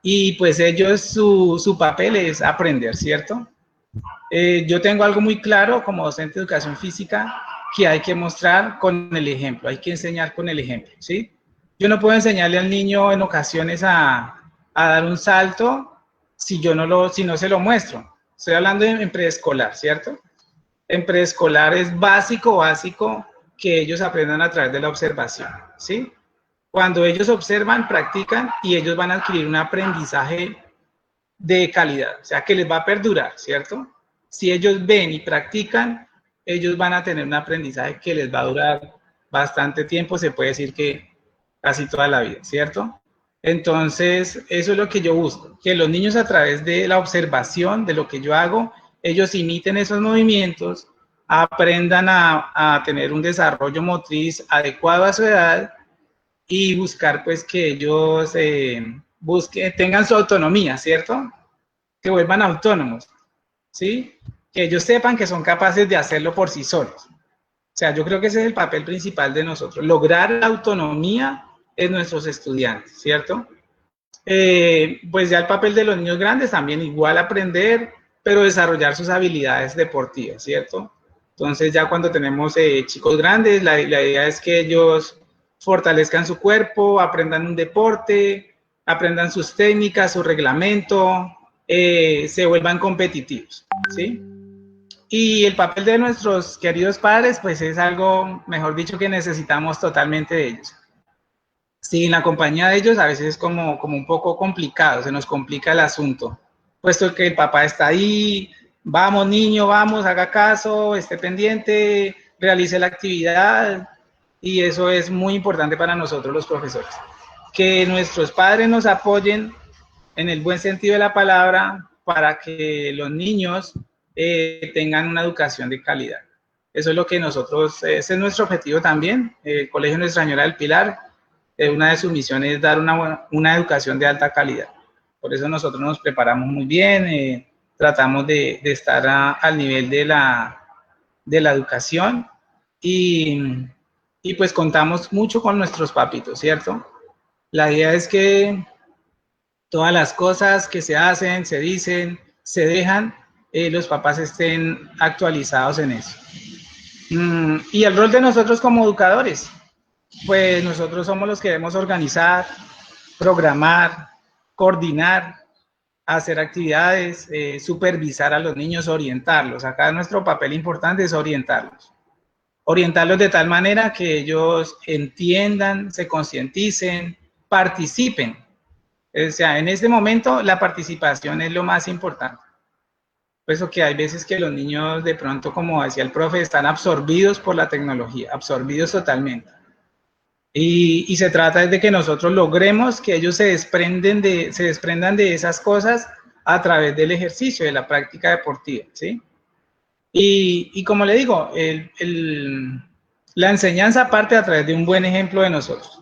y pues ellos, su papel es aprender, ¿cierto? Yo tengo algo muy claro como docente de educación física, que hay que mostrar con el ejemplo, hay que enseñar con el ejemplo, ¿sí? Yo no puedo enseñarle al niño en ocasiones a dar un salto si no se lo muestro. Estoy hablando en preescolar, ¿cierto? En preescolar es básico que ellos aprendan a través de la observación, ¿sí? Cuando ellos observan, practican y ellos van a adquirir un aprendizaje de calidad, o sea, que les va a perdurar, ¿cierto? Si ellos ven y practican, ellos van a tener un aprendizaje que les va a durar bastante tiempo, se puede decir que casi toda la vida, ¿cierto? Entonces, eso es lo que yo busco, que los niños a través de la observación de lo que yo hago, ellos imiten esos movimientos, aprendan a tener un desarrollo motriz adecuado a su edad y buscar pues que ellos tengan su autonomía, ¿cierto? Que vuelvan autónomos, ¿sí? Que ellos sepan que son capaces de hacerlo por sí solos. O sea, yo creo que ese es el papel principal de nosotros, lograr la autonomía en nuestros estudiantes, ¿cierto? Pues ya el papel de los niños grandes también igual aprender, pero desarrollar sus habilidades deportivas, ¿cierto? Entonces ya cuando tenemos chicos grandes, la idea es que ellos fortalezcan su cuerpo, aprendan un deporte, aprendan sus técnicas, su reglamento, se vuelvan competitivos, ¿sí? Y el papel de nuestros queridos padres, pues es algo, mejor dicho, que necesitamos totalmente de ellos. Sí, en la compañía de ellos a veces es como un poco complicado, se nos complica el asunto, puesto que el papá está ahí, vamos niño, vamos, haga caso, esté pendiente, realice la actividad, y eso es muy importante para nosotros los profesores. Que nuestros padres nos apoyen en el buen sentido de la palabra para que los niños tengan una educación de calidad. Eso es lo que nosotros, ese es nuestro objetivo también. El Colegio Nuestra Señora del Pilar, una de sus misiones es dar una educación de alta calidad. Por eso nosotros nos preparamos muy bien, tratamos de estar al nivel de la educación y pues contamos mucho con nuestros papitos, ¿cierto? La idea es que todas las cosas que se hacen, se dicen, se dejan, los papás estén actualizados en eso. Y el rol de nosotros como educadores, pues nosotros somos los que debemos organizar, programar, coordinar, hacer actividades, supervisar a los niños, orientarlos. Acá nuestro papel importante es orientarlos. Orientarlos de tal manera que ellos entiendan, se concienticen, participen. O sea, en este momento la participación es lo más importante. Por eso que hay veces que los niños de pronto, como decía el profe, están absorbidos por la tecnología, absorbidos totalmente. Y se trata de que nosotros logremos que ellos se desprendan de esas cosas a través del ejercicio, de la práctica deportiva, ¿sí? Y como le digo, la enseñanza parte a través de un buen ejemplo de nosotros.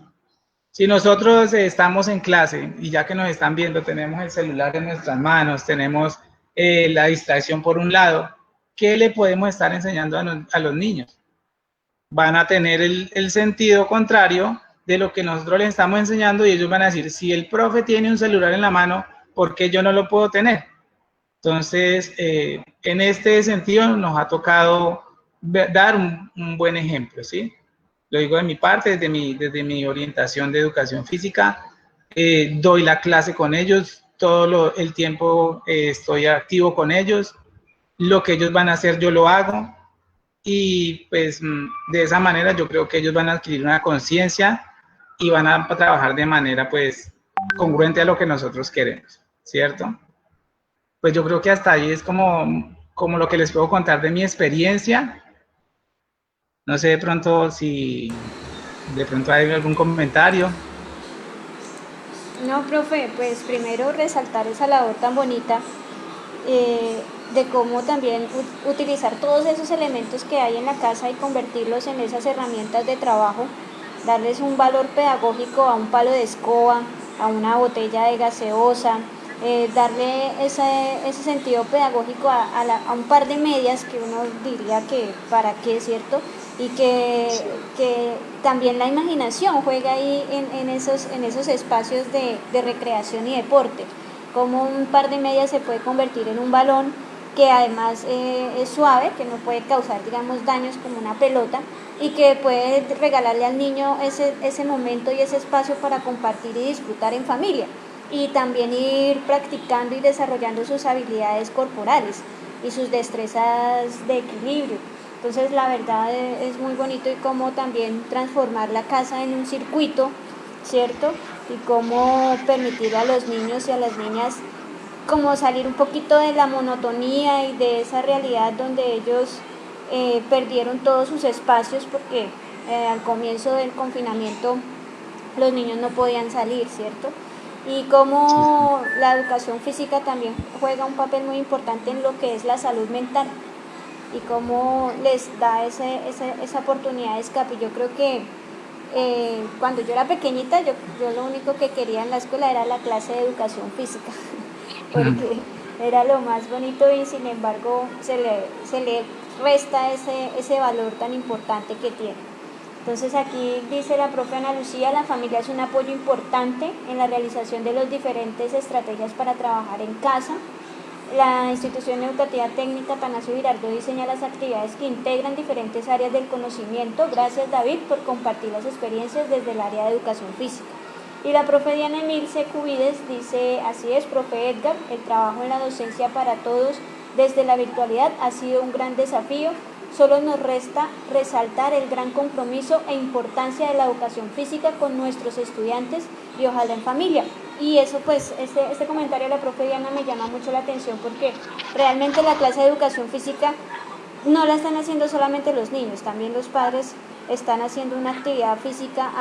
Si nosotros estamos en clase y ya que nos están viendo, tenemos el celular en nuestras manos, tenemos la distracción por un lado, ¿qué le podemos estar enseñando a los niños? Van a tener el sentido contrario de lo que nosotros les estamos enseñando y ellos van a decir, si el profe tiene un celular en la mano, ¿por qué yo no lo puedo tener? Entonces, en este sentido nos ha tocado dar un buen ejemplo, ¿sí? Lo digo de mi parte, desde mi orientación de educación física, doy la clase con ellos, el tiempo estoy activo con ellos, lo que ellos van a hacer yo lo hago, y pues de esa manera yo creo que ellos van a adquirir una conciencia y van a trabajar de manera pues congruente a lo que nosotros queremos, ¿cierto? Pues yo creo que hasta ahí es como lo que les puedo contar de mi experiencia. No sé de pronto si de pronto hay algún comentario. No, profe, pues primero resaltar esa labor tan bonita de cómo también utilizar todos esos elementos que hay en la casa y convertirlos en esas herramientas de trabajo, darles un valor pedagógico a un palo de escoba, a una botella de gaseosa, darle ese sentido pedagógico a un par de medias que uno diría que para qué, ¿cierto? Y que también la imaginación juega ahí en esos espacios de recreación y deporte, como un par de medias se puede convertir en un balón que además es suave, que no puede causar, digamos, daños como una pelota y que puede regalarle al niño ese momento y ese espacio para compartir y disfrutar en familia y también ir practicando y desarrollando sus habilidades corporales y sus destrezas de equilibrio. Entonces la verdad es muy bonito y cómo también transformar la casa en un circuito, ¿cierto? Y cómo permitir a los niños y a las niñas como salir un poquito de la monotonía y de esa realidad donde ellos perdieron todos sus espacios porque al comienzo del confinamiento los niños no podían salir, ¿cierto? Y cómo la educación física también juega un papel muy importante en lo que es la salud mental y cómo les da esa oportunidad de escape. Yo creo que cuando yo era pequeñita, yo lo único que quería en la escuela era la clase de educación física, porque era lo más bonito y sin embargo se le resta ese valor tan importante que tiene. Entonces aquí dice la profe Ana Lucía, la familia es un apoyo importante en la realización de las diferentes estrategias para trabajar en casa. La institución educativa técnica Atanasio Girardot diseña las actividades que integran diferentes áreas del conocimiento. Gracias David por compartir las experiencias desde el área de educación física. Y la profe Diana Emilce Cubides dice, así es, profe Edgar, el trabajo en la docencia para todos desde la virtualidad ha sido un gran desafío. solo nos resta resaltar el gran compromiso e importancia de la educación física con nuestros estudiantes y ojalá en familia. Y eso pues, este comentario de la profe Diana me llama mucho la atención porque realmente la clase de educación física no la están haciendo solamente los niños, también los padres están haciendo una actividad física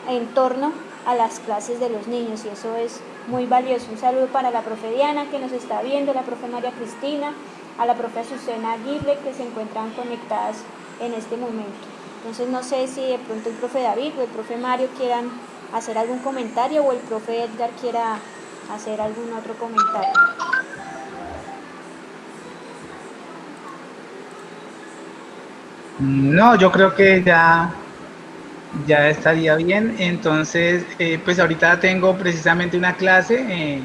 en torno a las clases de los niños y eso es muy valioso. Un saludo para la profe Diana que nos está viendo, la profe María Cristina, a la profe Azucena Aguirre que se encuentran conectadas en este momento. Entonces no sé si de pronto el profe David o el profe Mario quieran hacer algún comentario o el profe Edgar quiera hacer algún otro comentario. No, yo creo que ya estaría bien. Entonces, pues ahorita tengo precisamente una clase,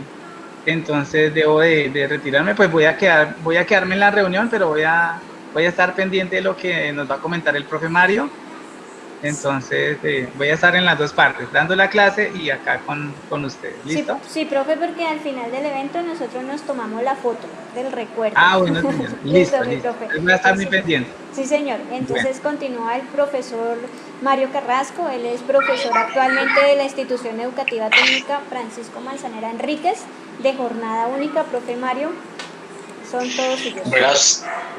entonces debo de retirarme. Pues voy a quedarme en la reunión, pero voy a estar pendiente de lo que nos va a comentar el profe Mario. Entonces, voy a estar en las dos partes, dando la clase y acá con ustedes. ¿Listo? Sí, profe, porque al final del evento nosotros nos tomamos la foto del recuerdo. Ah, bueno, señor. Listo, Listo. mi profe. Voy a estar muy pendiente. Sí, señor. Entonces continúa el profesor Mario Carrasco. Él es profesor actualmente de la institución educativa técnica Francisco Manzanera Enríquez, de jornada única. Profe Mario, son todos suyos.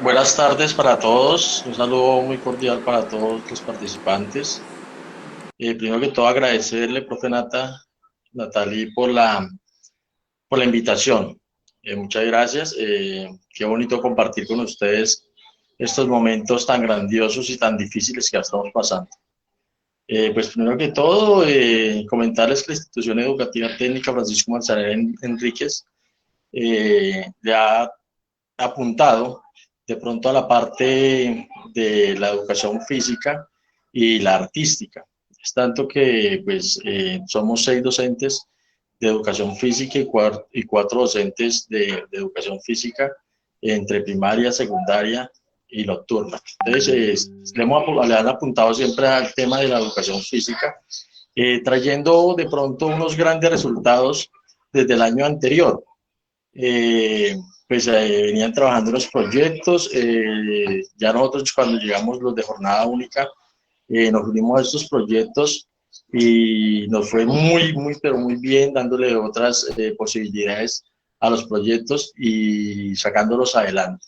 Buenas tardes para todos. Un saludo muy cordial para todos los participantes. Primero que todo, agradecerle, profe Natalie, por la invitación. Muchas gracias. Qué bonito compartir con ustedes estos momentos tan grandiosos y tan difíciles que estamos pasando. Pues primero que todo, comentarles que la institución educativa técnica Francisco Manzanera Enríquez le ha apuntado de pronto a la parte de la educación física y la artística. Es tanto que pues, somos 6 docentes de educación física y 4 docentes de educación física entre primaria, secundaria y nocturna. Entonces, le han apuntado siempre al tema de la educación física, trayendo de pronto unos grandes resultados desde el año anterior. Venían trabajando en los proyectos, ya nosotros cuando llegamos los de jornada única, nos unimos a estos proyectos y nos fue pero muy bien, dándole otras posibilidades a los proyectos y sacándolos adelante.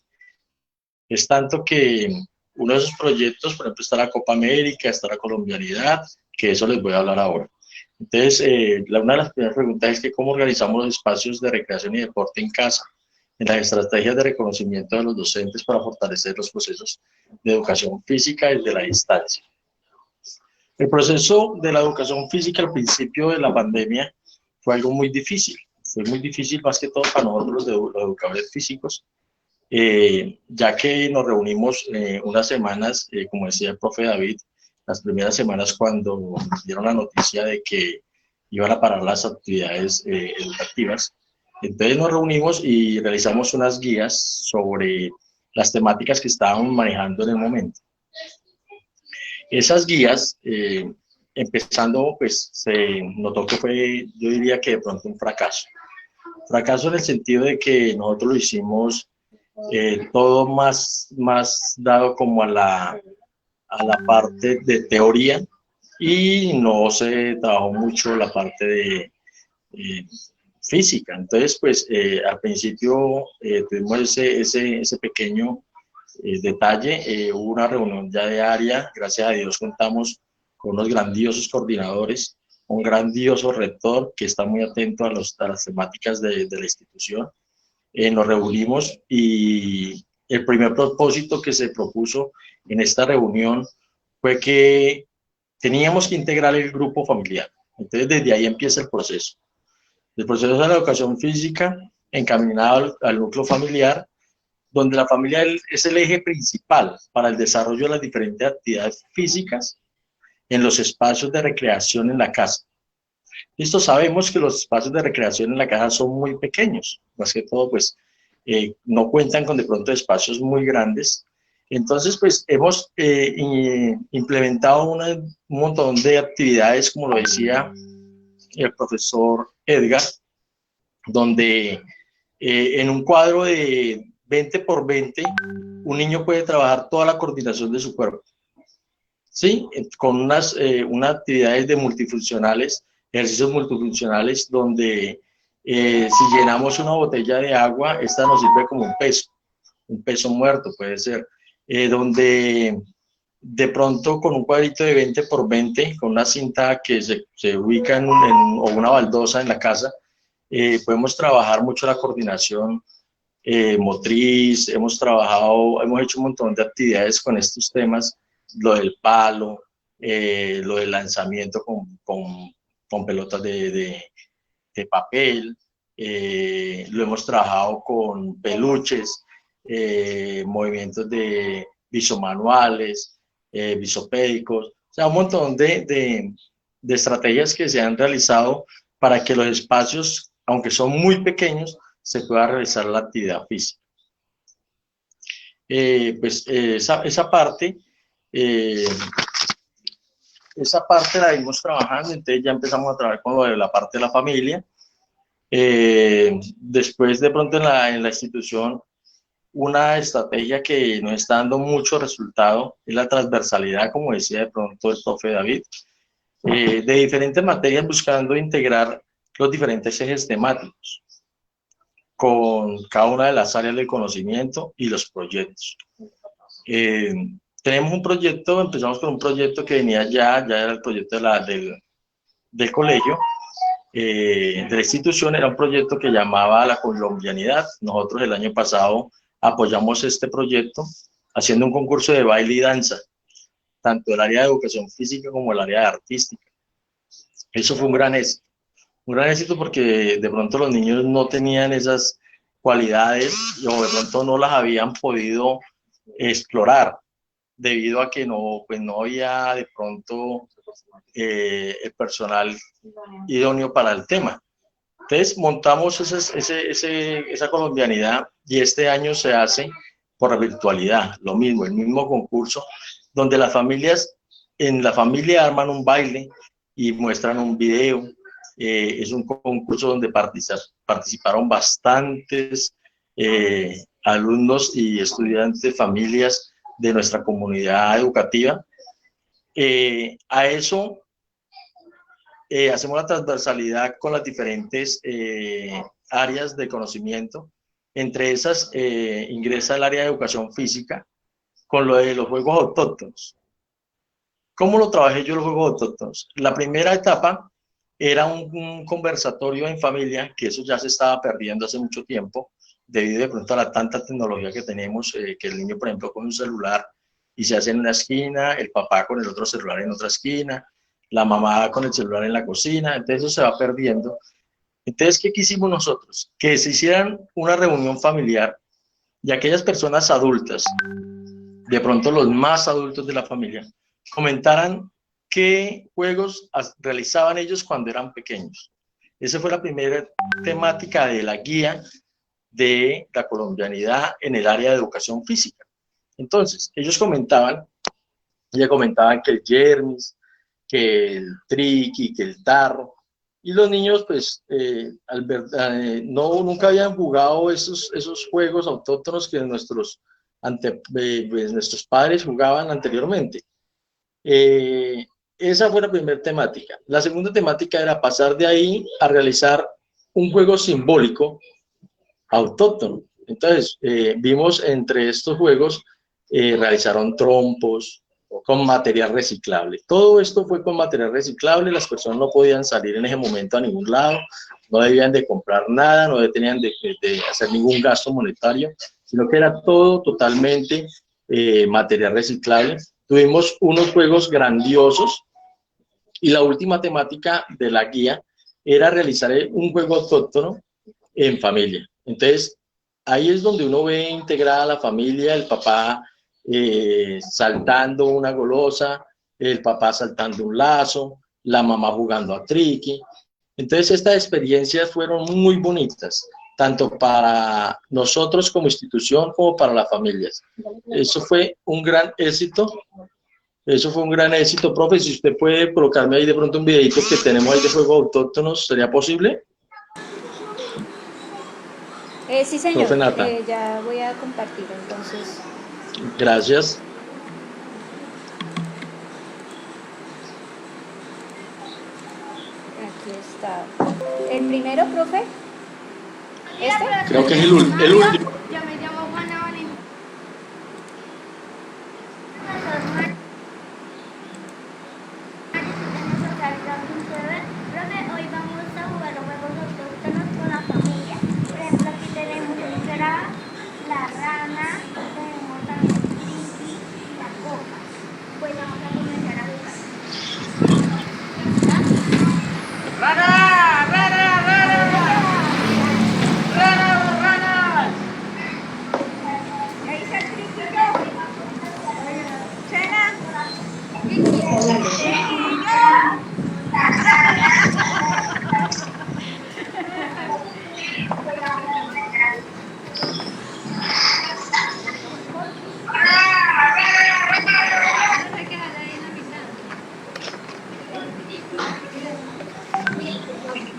Es tanto que uno de esos proyectos, por ejemplo, está la Copa América, está la colombianidad, que eso les voy a hablar ahora. Entonces, una de las primeras preguntas es que cómo organizamos los espacios de recreación y deporte en casa, en las estrategias de reconocimiento de los docentes para fortalecer los procesos de educación física desde la distancia. El proceso de la educación física al principio de la pandemia fue algo muy difícil. Fue muy difícil más que todo para nosotros los educadores físicos, ya que nos reunimos unas semanas, como decía el profe David, las primeras semanas cuando dieron la noticia de que iban a parar las actividades educativas. Entonces nos reunimos y realizamos unas guías sobre las temáticas que estábamos manejando en el momento. Esas guías, empezando, pues se notó que fue, yo diría que de pronto un fracaso. Fracaso en el sentido de que nosotros lo hicimos todo más dado como a la parte de teoría y no se trabajó mucho la parte de física. Entonces, pues al principio tuvimos ese pequeño detalle. Hubo una reunión ya de área, gracias a Dios contamos con unos grandiosos coordinadores, un grandioso rector que está muy atento a las temáticas de la institución. Nos reunimos y el primer propósito que se propuso en esta reunión fue que teníamos que integrar el grupo familiar. Entonces, desde ahí empieza el proceso. El proceso de la educación física encaminado al núcleo familiar, donde la familia es el eje principal para el desarrollo de las diferentes actividades físicas en los espacios de recreación en la casa. Esto sabemos que los espacios de recreación en la casa son muy pequeños, más que todo, pues, no cuentan con de pronto espacios muy grandes. Entonces, pues, hemos implementado un montón de actividades, como lo decía el profesor Edgar, donde en un cuadro de 20 por 20, un niño puede trabajar toda la coordinación de su cuerpo, ¿sí? Con unas actividades de multifuncionales, ejercicios multifuncionales, donde si llenamos una botella de agua, esta nos sirve como un peso muerto puede ser, donde de pronto con un cuadrito de 20 por 20, con una cinta que se ubica o una baldosa en la casa, podemos trabajar mucho la coordinación motriz, hemos hecho un montón de actividades con estos temas, lo del palo, lo del lanzamiento con pelotas de papel, lo hemos trabajado con peluches, movimientos de visomanuales, visopédicos, o sea, un montón de estrategias que se han realizado para que los espacios, aunque son muy pequeños, se pueda realizar la actividad física. Esa parte la vimos trabajando, entonces ya empezamos a trabajar con lo de la parte de la familia. Después de pronto en la institución, una estrategia que nos está dando mucho resultado es la transversalidad, como decía de pronto el profe David, de diferentes materias buscando integrar los diferentes ejes temáticos con cada una de las áreas del conocimiento y los proyectos. Tenemos un proyecto, empezamos con un proyecto que venía ya era el proyecto del colegio, de la institución, era un proyecto que llamaba La Colombianidad. Nosotros el año pasado apoyamos este proyecto haciendo un concurso de baile y danza, tanto el área de educación física como el área de artística. Eso fue un gran éxito porque de pronto los niños no tenían esas cualidades o de pronto no las habían podido explorar debido a que no había de pronto el personal idóneo para el tema. Entonces montamos esa colombianidad y este año se hace por la virtualidad, lo mismo, el mismo concurso, donde en la familia arman un baile y muestran un video. Es un concurso donde participaron bastantes alumnos y estudiantes, familias de nuestra comunidad educativa. A eso hacemos la transversalidad con las diferentes áreas de conocimiento. Entre esas ingresa el área de educación física con lo de los juegos autóctonos. ¿Cómo lo trabajé yo los juegos autóctonos? La primera etapa era un conversatorio en familia, que eso ya se estaba perdiendo hace mucho tiempo, debido de pronto a la tanta tecnología que tenemos, que el niño, por ejemplo, con un celular y se hace en una esquina, el papá con el otro celular en otra esquina, la mamá con el celular en la cocina, entonces eso se va perdiendo. Entonces, ¿qué quisimos nosotros? Que se hicieran una reunión familiar y aquellas personas adultas, de pronto los más adultos de la familia, comentaran qué juegos realizaban ellos cuando eran pequeños. Esa fue la primera temática de la guía de la colombianidad en el área de educación física. Entonces, ellos comentaban que el yermis, que el triqui, que el tarro, y los niños, pues, nunca habían jugado esos juegos autóctonos que nuestros padres jugaban anteriormente. Esa fue la primera temática. La segunda temática era pasar de ahí a realizar un juego simbólico autóctono. Entonces, vimos entre estos juegos, realizaron trompos con material reciclable. Todo esto fue con material reciclable, las personas no podían salir en ese momento a ningún lado, no debían de comprar nada, no tenían de hacer ningún gasto monetario, sino que era todo totalmente material reciclable. Tuvimos unos juegos grandiosos y la última temática de la guía era realizar un juego autóctono en familia. Entonces, ahí es donde uno ve integrada la familia, el papá saltando una golosa, el papá saltando un lazo, la mamá jugando a triqui. Entonces, estas experiencias fueron muy bonitas, tanto para nosotros como institución como para las familias. Eso fue un gran éxito. Eso fue un gran éxito, profe. Si usted puede colocarme ahí de pronto un videito que tenemos ahí de juegos autóctonos, ¿sería posible? Sí, señor, Profe Nata. ya voy a compartir entonces. Gracias. Aquí está. ¿El primero, profe? ¿Este? Creo que es el último. Yo me llamo Juana Valentina. Hoy vamos a jugar los juegos autóctonos con la familia. Por ejemplo, aquí tenemos la rana, tenemos también el Crispy y la copa. Pues vamos a comenzar a jugar. ¡Rana! ¡Rana! ¡Rana! ¡Rana! ¡Rana! Ahí está el Crispito. Chena.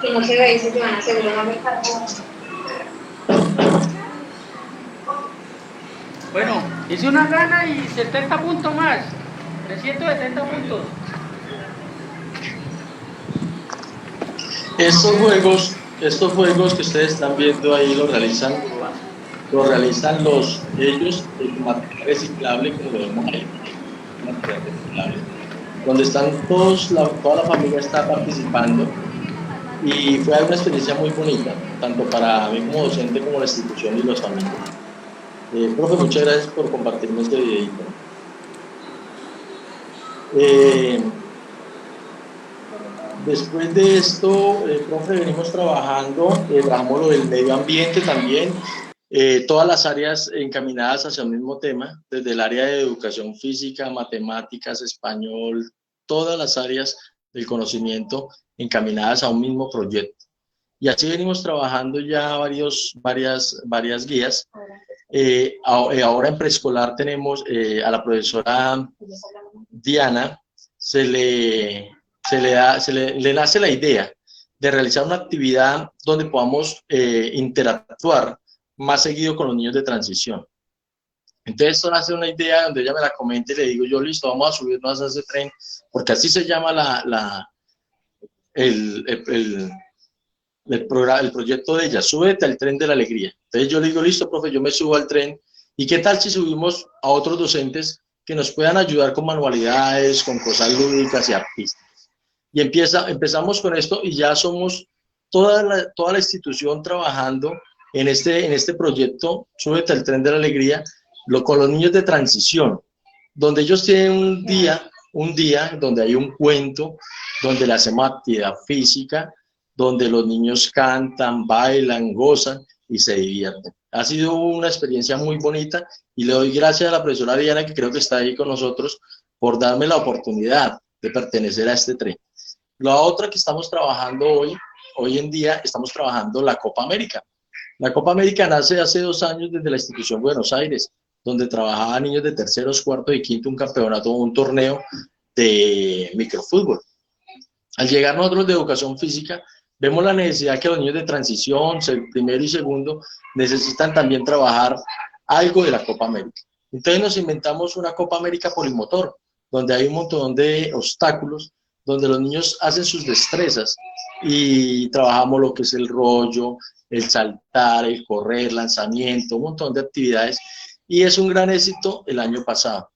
Que no se ve, dice que van a hacer una mezcla. Bueno, hice una gana y 70 puntos más. 370 puntos. Estos juegos que ustedes están viendo ahí los realizan ellos en material reciclable, como lo vemos ahí, material reciclable, donde están toda la familia está participando, y fue una experiencia muy bonita, tanto para mí como docente, como la institución y los familiares. Profe, muchas gracias por compartirme este videito. Después de esto, profe, venimos trabajamos lo del medio ambiente también, todas las áreas encaminadas hacia el mismo tema, desde el área de educación física, matemáticas, español, todas las áreas del conocimiento encaminadas a un mismo proyecto. Y así venimos trabajando ya varias guías. Ahora en preescolar tenemos a la profesora Diana, le nace la idea de realizar una actividad donde podamos interactuar más seguido con los niños de transición. Entonces esto nace una idea donde ella me la comenta y le digo yo, listo, vamos a subirnos a ese tren, porque así se llama el proyecto de ella, súbete al tren de la alegría. Entonces yo le digo, listo, profe, yo me subo al tren, ¿y qué tal si subimos a otros docentes que nos puedan ayudar con manualidades, con cosas lúdicas y artísticas? Y empezamos con esto y ya somos toda la institución trabajando en este proyecto, súbete al tren de la alegría, con los niños de transición, donde ellos tienen un día donde hay un cuento, donde le hacemos actividad física, donde los niños cantan, bailan, gozan y se divierten. Ha sido una experiencia muy bonita y le doy gracias a la profesora Diana, que creo que está ahí con nosotros, por darme la oportunidad de pertenecer a este tren. La otra que estamos trabajando hoy en día, estamos trabajando la Copa América. La Copa América nace hace 2 años desde la institución Buenos Aires, donde trabajaban niños de terceros, cuartos y quinto, un campeonato, un torneo de microfútbol. Al llegar nosotros de educación física, vemos la necesidad que los niños de transición, primero y segundo, necesitan también trabajar algo de la Copa América. Entonces nos inventamos una Copa América polimotor, donde hay un montón de obstáculos, donde los niños hacen sus destrezas y trabajamos lo que es el rollo, el saltar, el correr, lanzamiento, un montón de actividades, y es un gran éxito el año pasado.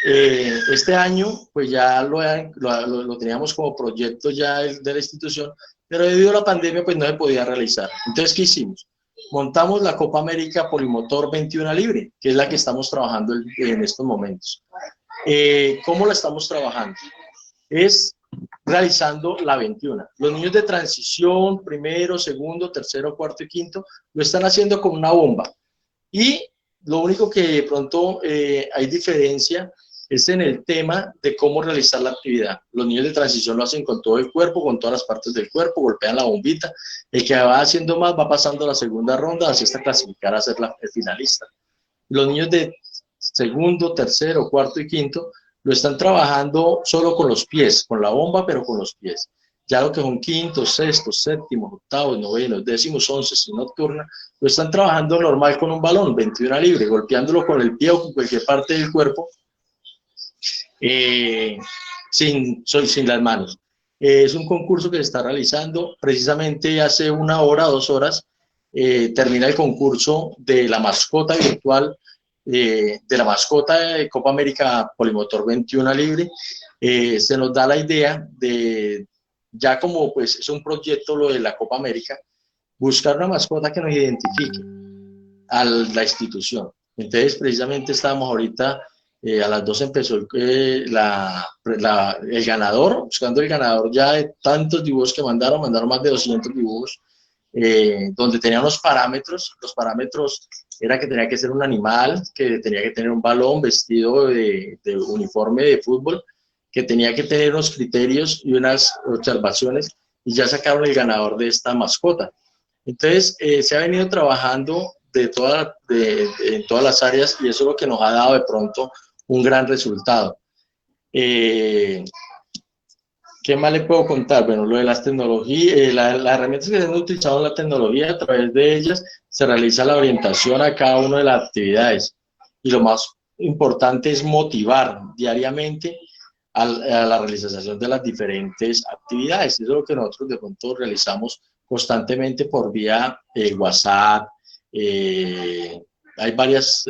Este año pues ya lo teníamos como proyecto ya de la institución, pero debido a la pandemia pues no se podía realizar. Entonces, ¿qué hicimos? Montamos la Copa América Polimotor 21 Libre, que es la que estamos trabajando en estos momentos. ¿Cómo la estamos trabajando? Es realizando la 21. Los niños de transición, primero, segundo, tercero, cuarto y quinto, lo están haciendo con una bomba. Y lo único que de pronto hay diferencia es en el tema de cómo realizar la actividad. Los niños de transición lo hacen con todo el cuerpo, con todas las partes del cuerpo, golpean la bombita. El que va haciendo más va pasando a la segunda ronda, así hasta clasificar a ser el finalista. Los niños de segundo, tercero, cuarto y quinto lo están trabajando solo con los pies, con la bomba, pero con los pies. Ya lo que son quintos, sextos, séptimos, octavos, novenos, décimos, 11, sin nocturna, lo están trabajando normal con un balón, 21 libre, golpeándolo con el pie o con cualquier parte del cuerpo, sin las manos. Es un concurso que se está realizando, precisamente hace 1 hora, 2 horas, termina el concurso de la mascota virtual, de la mascota de Copa América Polimotor 21 libre. Se nos da la idea de, ya como pues es un proyecto lo de la Copa América, buscar una mascota que nos identifique a la institución. Entonces, precisamente estábamos ahorita, a las 2 empezó el ganador, buscando el ganador ya de tantos dibujos que mandaron más de 200 dibujos, donde tenían los parámetros era que tenía que ser un animal, que tenía que tener un balón vestido de uniforme de fútbol, que tenía que tener unos criterios y unas observaciones, y ya sacaron el ganador de esta mascota. Entonces, se ha venido trabajando en todas las áreas, y eso es lo que nos ha dado de pronto un gran resultado. ¿Qué más le puedo contar? Bueno, lo de las tecnologías, las herramientas que se han utilizado en la tecnología, a través de ellas se realiza la orientación a cada una de las actividades. Y lo más importante es motivar diariamente a la realización de las diferentes actividades. Eso es lo que nosotros de pronto realizamos constantemente por vía WhatsApp. Hay varias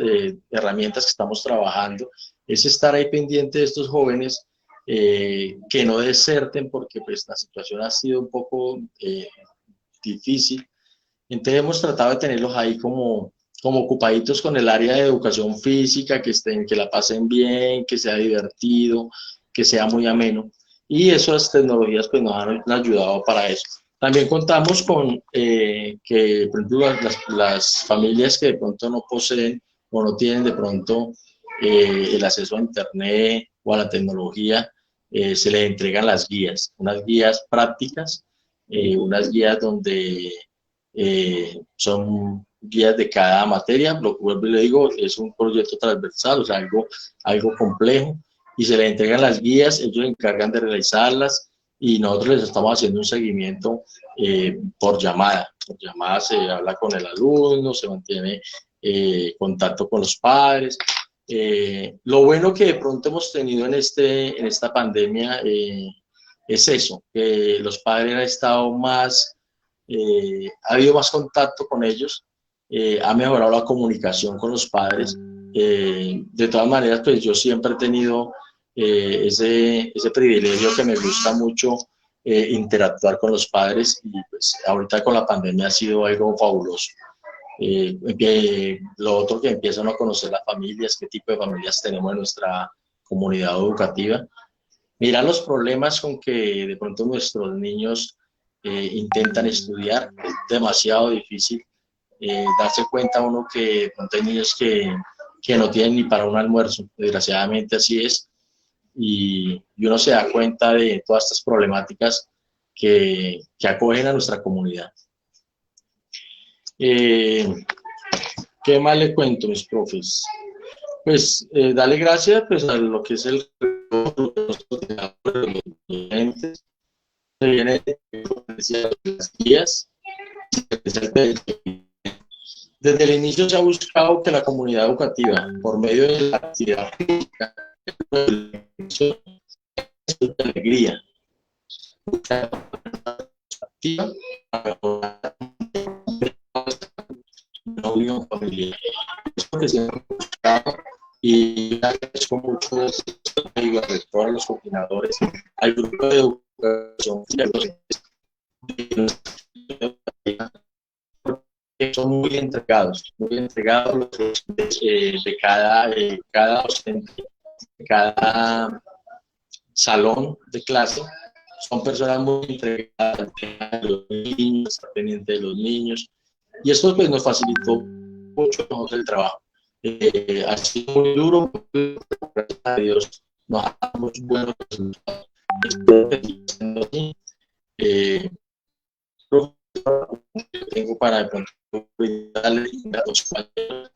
herramientas que estamos trabajando. Es estar ahí pendiente de estos jóvenes, que no deserten, porque pues la situación ha sido un poco difícil. Entonces hemos tratado de tenerlos ahí como ocupaditos con el área de educación física, que la pasen bien, que sea divertido, que sea muy ameno. Y esas tecnologías pues nos han ayudado para eso. También contamos con que, por ejemplo, las familias que de pronto no poseen o no tienen de pronto el acceso a internet o a la tecnología, se les entregan las guías, unas guías prácticas, unas guías donde son guías de cada materia. Lo que vuelvo y le digo, es un proyecto transversal, o sea, algo complejo, y se les entregan las guías, ellos se encargan de realizarlas, y nosotros les estamos haciendo un seguimiento por llamada. Por llamada se habla con el alumno, se mantiene contacto con los padres. Lo bueno que de pronto hemos tenido en esta pandemia es eso, que los padres han estado más, ha habido más contacto con ellos, ha mejorado la comunicación con los padres. De todas maneras, pues yo siempre he tenido ese privilegio, que me gusta mucho interactuar con los padres, y pues ahorita con la pandemia ha sido algo fabuloso. Lo otro, que empiezan a conocer las familias, qué tipo de familias tenemos en nuestra comunidad educativa. Mira los problemas con que de pronto nuestros niños intentan estudiar. Es demasiado difícil darse cuenta uno que de pronto hay niños que no tienen ni para un almuerzo. Desgraciadamente así es. Y uno se da cuenta de todas estas problemáticas que acogen a nuestra comunidad. ¿Qué más le cuento, mis profes? Pues darle gracias pues, a lo que es el se viene las guías. Desde el inicio se ha buscado que la comunidad educativa, por medio de la actividad física, alegría, no unión familiar. Es lo que siempre hemos buscado, y agradezco mucho a todos los coordinadores, al grupo de educación, que son muy entregados de cada docente, de cada salón de clase. Son personas muy entregadas a los niños, estar pendiente de los niños, y esto pues nos facilitó mucho el trabajo. Ha sido muy duro, gracias a Dios nos damos buenos resultados. Espero que siga siendo así. Tengo para de pronto darle a los compañeros,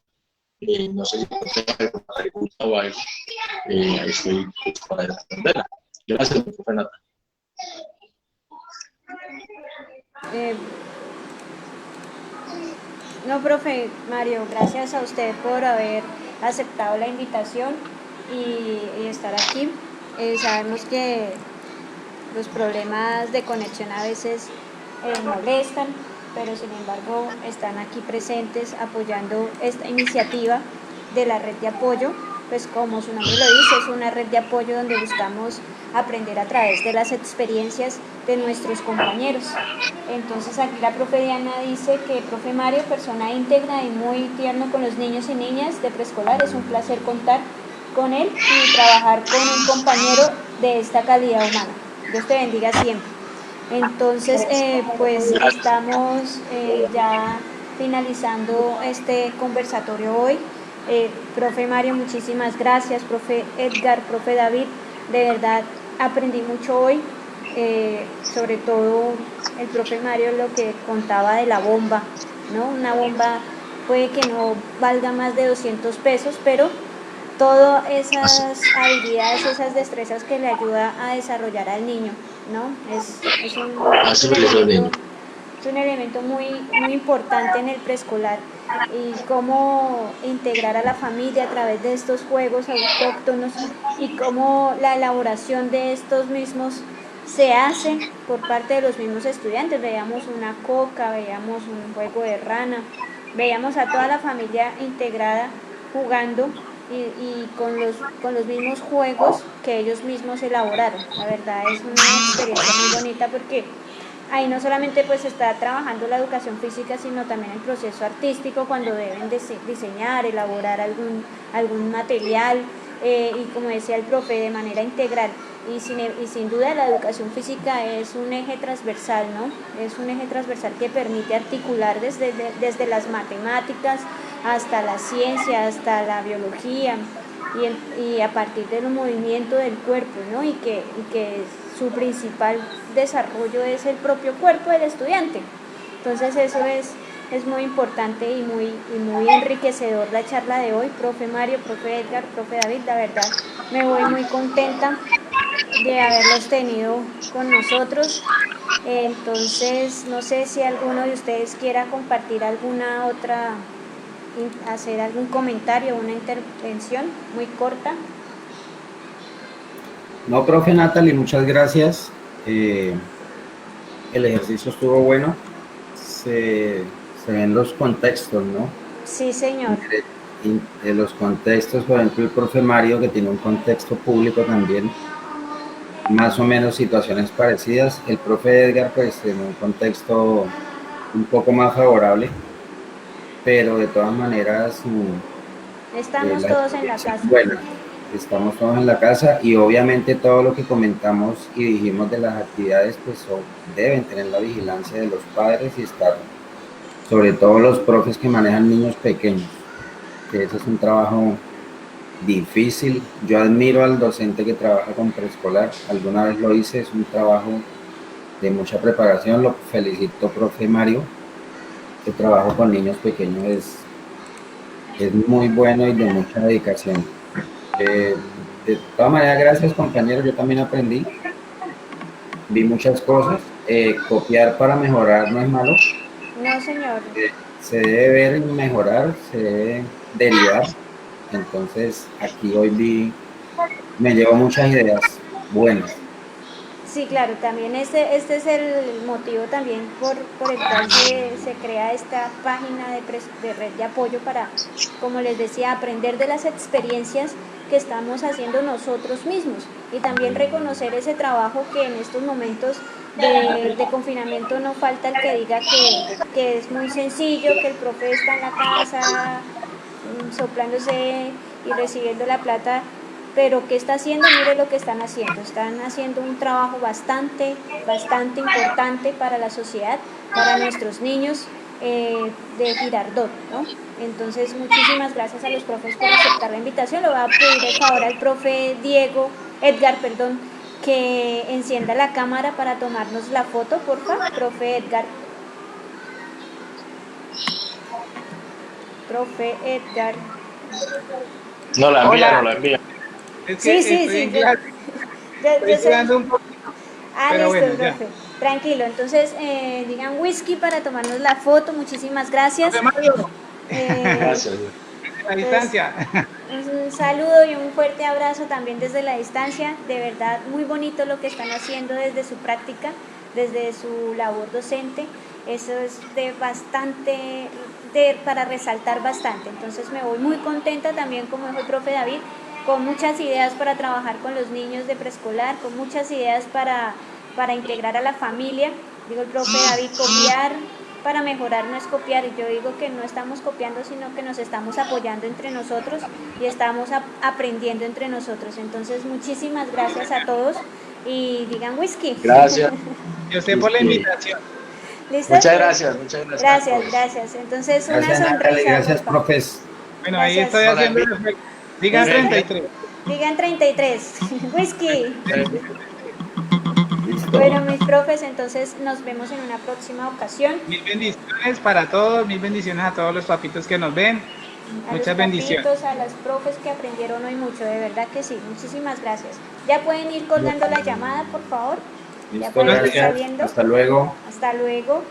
no sé si tengo alguna pregunta o algo, ahí estoy para responderla. Gracias, Renata. Eh, no, profe Mario, gracias a usted por haber aceptado la invitación y estar aquí. Sabemos que los problemas de conexión a veces molestan, pero sin embargo están aquí presentes apoyando esta iniciativa de la red de apoyo. Pues como su nombre lo dice, es una red de apoyo donde buscamos aprender a través de las experiencias de nuestros compañeros. Entonces aquí la profe Diana dice que profe Mario, persona íntegra y muy tierno con los niños y niñas de preescolar, es un placer contar con él y trabajar con un compañero de esta calidad humana. Dios te bendiga siempre. Entonces, pues estamos ya finalizando este conversatorio hoy. Profe Mario, muchísimas gracias. Profe Edgar, profe David, de verdad aprendí mucho hoy. Sobre todo el profe Mario lo que contaba de la bomba, ¿no? Una bomba puede que no valga más de 200 pesos, pero todas esas habilidades, esas destrezas que le ayuda a desarrollar al niño, ¿no? Es un elemento muy, muy importante en el preescolar y cómo integrar a la familia a través de estos juegos autóctonos y cómo la elaboración de estos mismos se hace por parte de los mismos estudiantes. Veíamos una coca, veíamos un juego de rana, veíamos a toda la familia integrada jugando y con los mismos juegos que ellos mismos elaboraron. La verdad es una experiencia muy bonita porque ahí no solamente pues está trabajando la educación física, sino también el proceso artístico cuando deben diseñar, elaborar algún material y como decía el profe, de manera integral. Y sin duda la educación física es un eje transversal, ¿no? Es un eje transversal que permite articular desde las matemáticas hasta la ciencia, hasta la biología y a partir del movimiento del cuerpo, ¿no? Y que su principal desarrollo es el propio cuerpo del estudiante. Entonces eso es muy importante y muy enriquecedor la charla de hoy. Profe Mario, profe Edgar, profe David, la verdad me voy muy contenta de haberlos tenido con nosotros. Entonces, no sé si alguno de ustedes quiera compartir alguna otra, hacer algún comentario, una intervención muy corta. No, profe Natalie, muchas gracias. El ejercicio estuvo bueno. Se ven los contextos, ¿no? Sí, señor. De los contextos, por ejemplo, el profe Mario, que tiene un contexto público también, más o menos situaciones parecidas. El profe Edgar, pues, en un contexto un poco más favorable, pero de todas maneras... Estamos todos en la casa. Bueno, estamos todos en la casa y obviamente todo lo que comentamos y dijimos de las actividades, pues deben tener la vigilancia de los padres y estar, sobre todo los profes que manejan niños pequeños, que ese es un trabajo difícil. Yo admiro al docente que trabaja con preescolar, alguna vez lo hice, es un trabajo de mucha preparación, lo felicito, profe Mario. El trabajo con niños pequeños es muy bueno y de mucha dedicación. De todas maneras, gracias compañeros, yo también aprendí, vi muchas cosas. Copiar para mejorar no es malo. No, señor. Se debe ver y mejorar, se debe derivar. Entonces, aquí hoy me llevo muchas ideas buenas. Sí, claro, también este es el motivo también por el cual se crea esta página de red de apoyo para, como les decía, aprender de las experiencias que estamos haciendo nosotros mismos y también reconocer ese trabajo que en estos momentos de confinamiento no falta el que diga que es muy sencillo, que el profe está en la casa soplándose y recibiendo la plata, pero ¿qué está haciendo? Mire lo que están haciendo un trabajo bastante importante para la sociedad, para nuestros niños de Girardot, ¿no? Entonces, muchísimas gracias a los profes por aceptar la invitación. Le voy a pedir el favor al profe Edgar, que encienda la cámara para tomarnos la foto, por favor, profe Edgar. Profe Edgar. No la envía. Es que Sí. estoy en clase, estoy sudando un poquito. Ah, pero listo, bueno, profe. Tranquilo, entonces digan whisky para tomarnos la foto, muchísimas gracias. Profe Mario, Gracias. a la distancia. Un saludo y un fuerte abrazo también desde la distancia, de verdad muy bonito lo que están haciendo desde su práctica, desde su labor docente, eso es para resaltar bastante, entonces me voy muy contenta también, como dijo el profe David, con muchas ideas para trabajar con los niños de preescolar, con muchas ideas para integrar a la familia, digo el profe David, copiar para mejorar no es copiar, y yo digo que no estamos copiando, sino que nos estamos apoyando entre nosotros y estamos aprendiendo entre nosotros. Entonces, muchísimas gracias a todos y digan whisky. Gracias. Yo sé por la invitación. ¿Listo? Muchas gracias, muchas gracias. Gracias, Pues. gracias. Entonces, una Gracias, sonrisa. Natalie, gracias, por favor. profes. Bueno, ahí Gracias. estoy haciendo el efecto. Digan ¿Listo? 33. Digan 33. Whisky. Listo. Bueno, mis profes, entonces nos vemos en una próxima ocasión. Mil bendiciones para todos, mil bendiciones a todos los papitos que nos ven. A Muchas los bendiciones. papitos, a los profes que aprendieron hoy mucho, de verdad que sí. Muchísimas gracias. Ya pueden ir colgando la llamada, por favor. Ya Listo, pueden ir gracias. saliendo. Hasta luego. Hasta luego.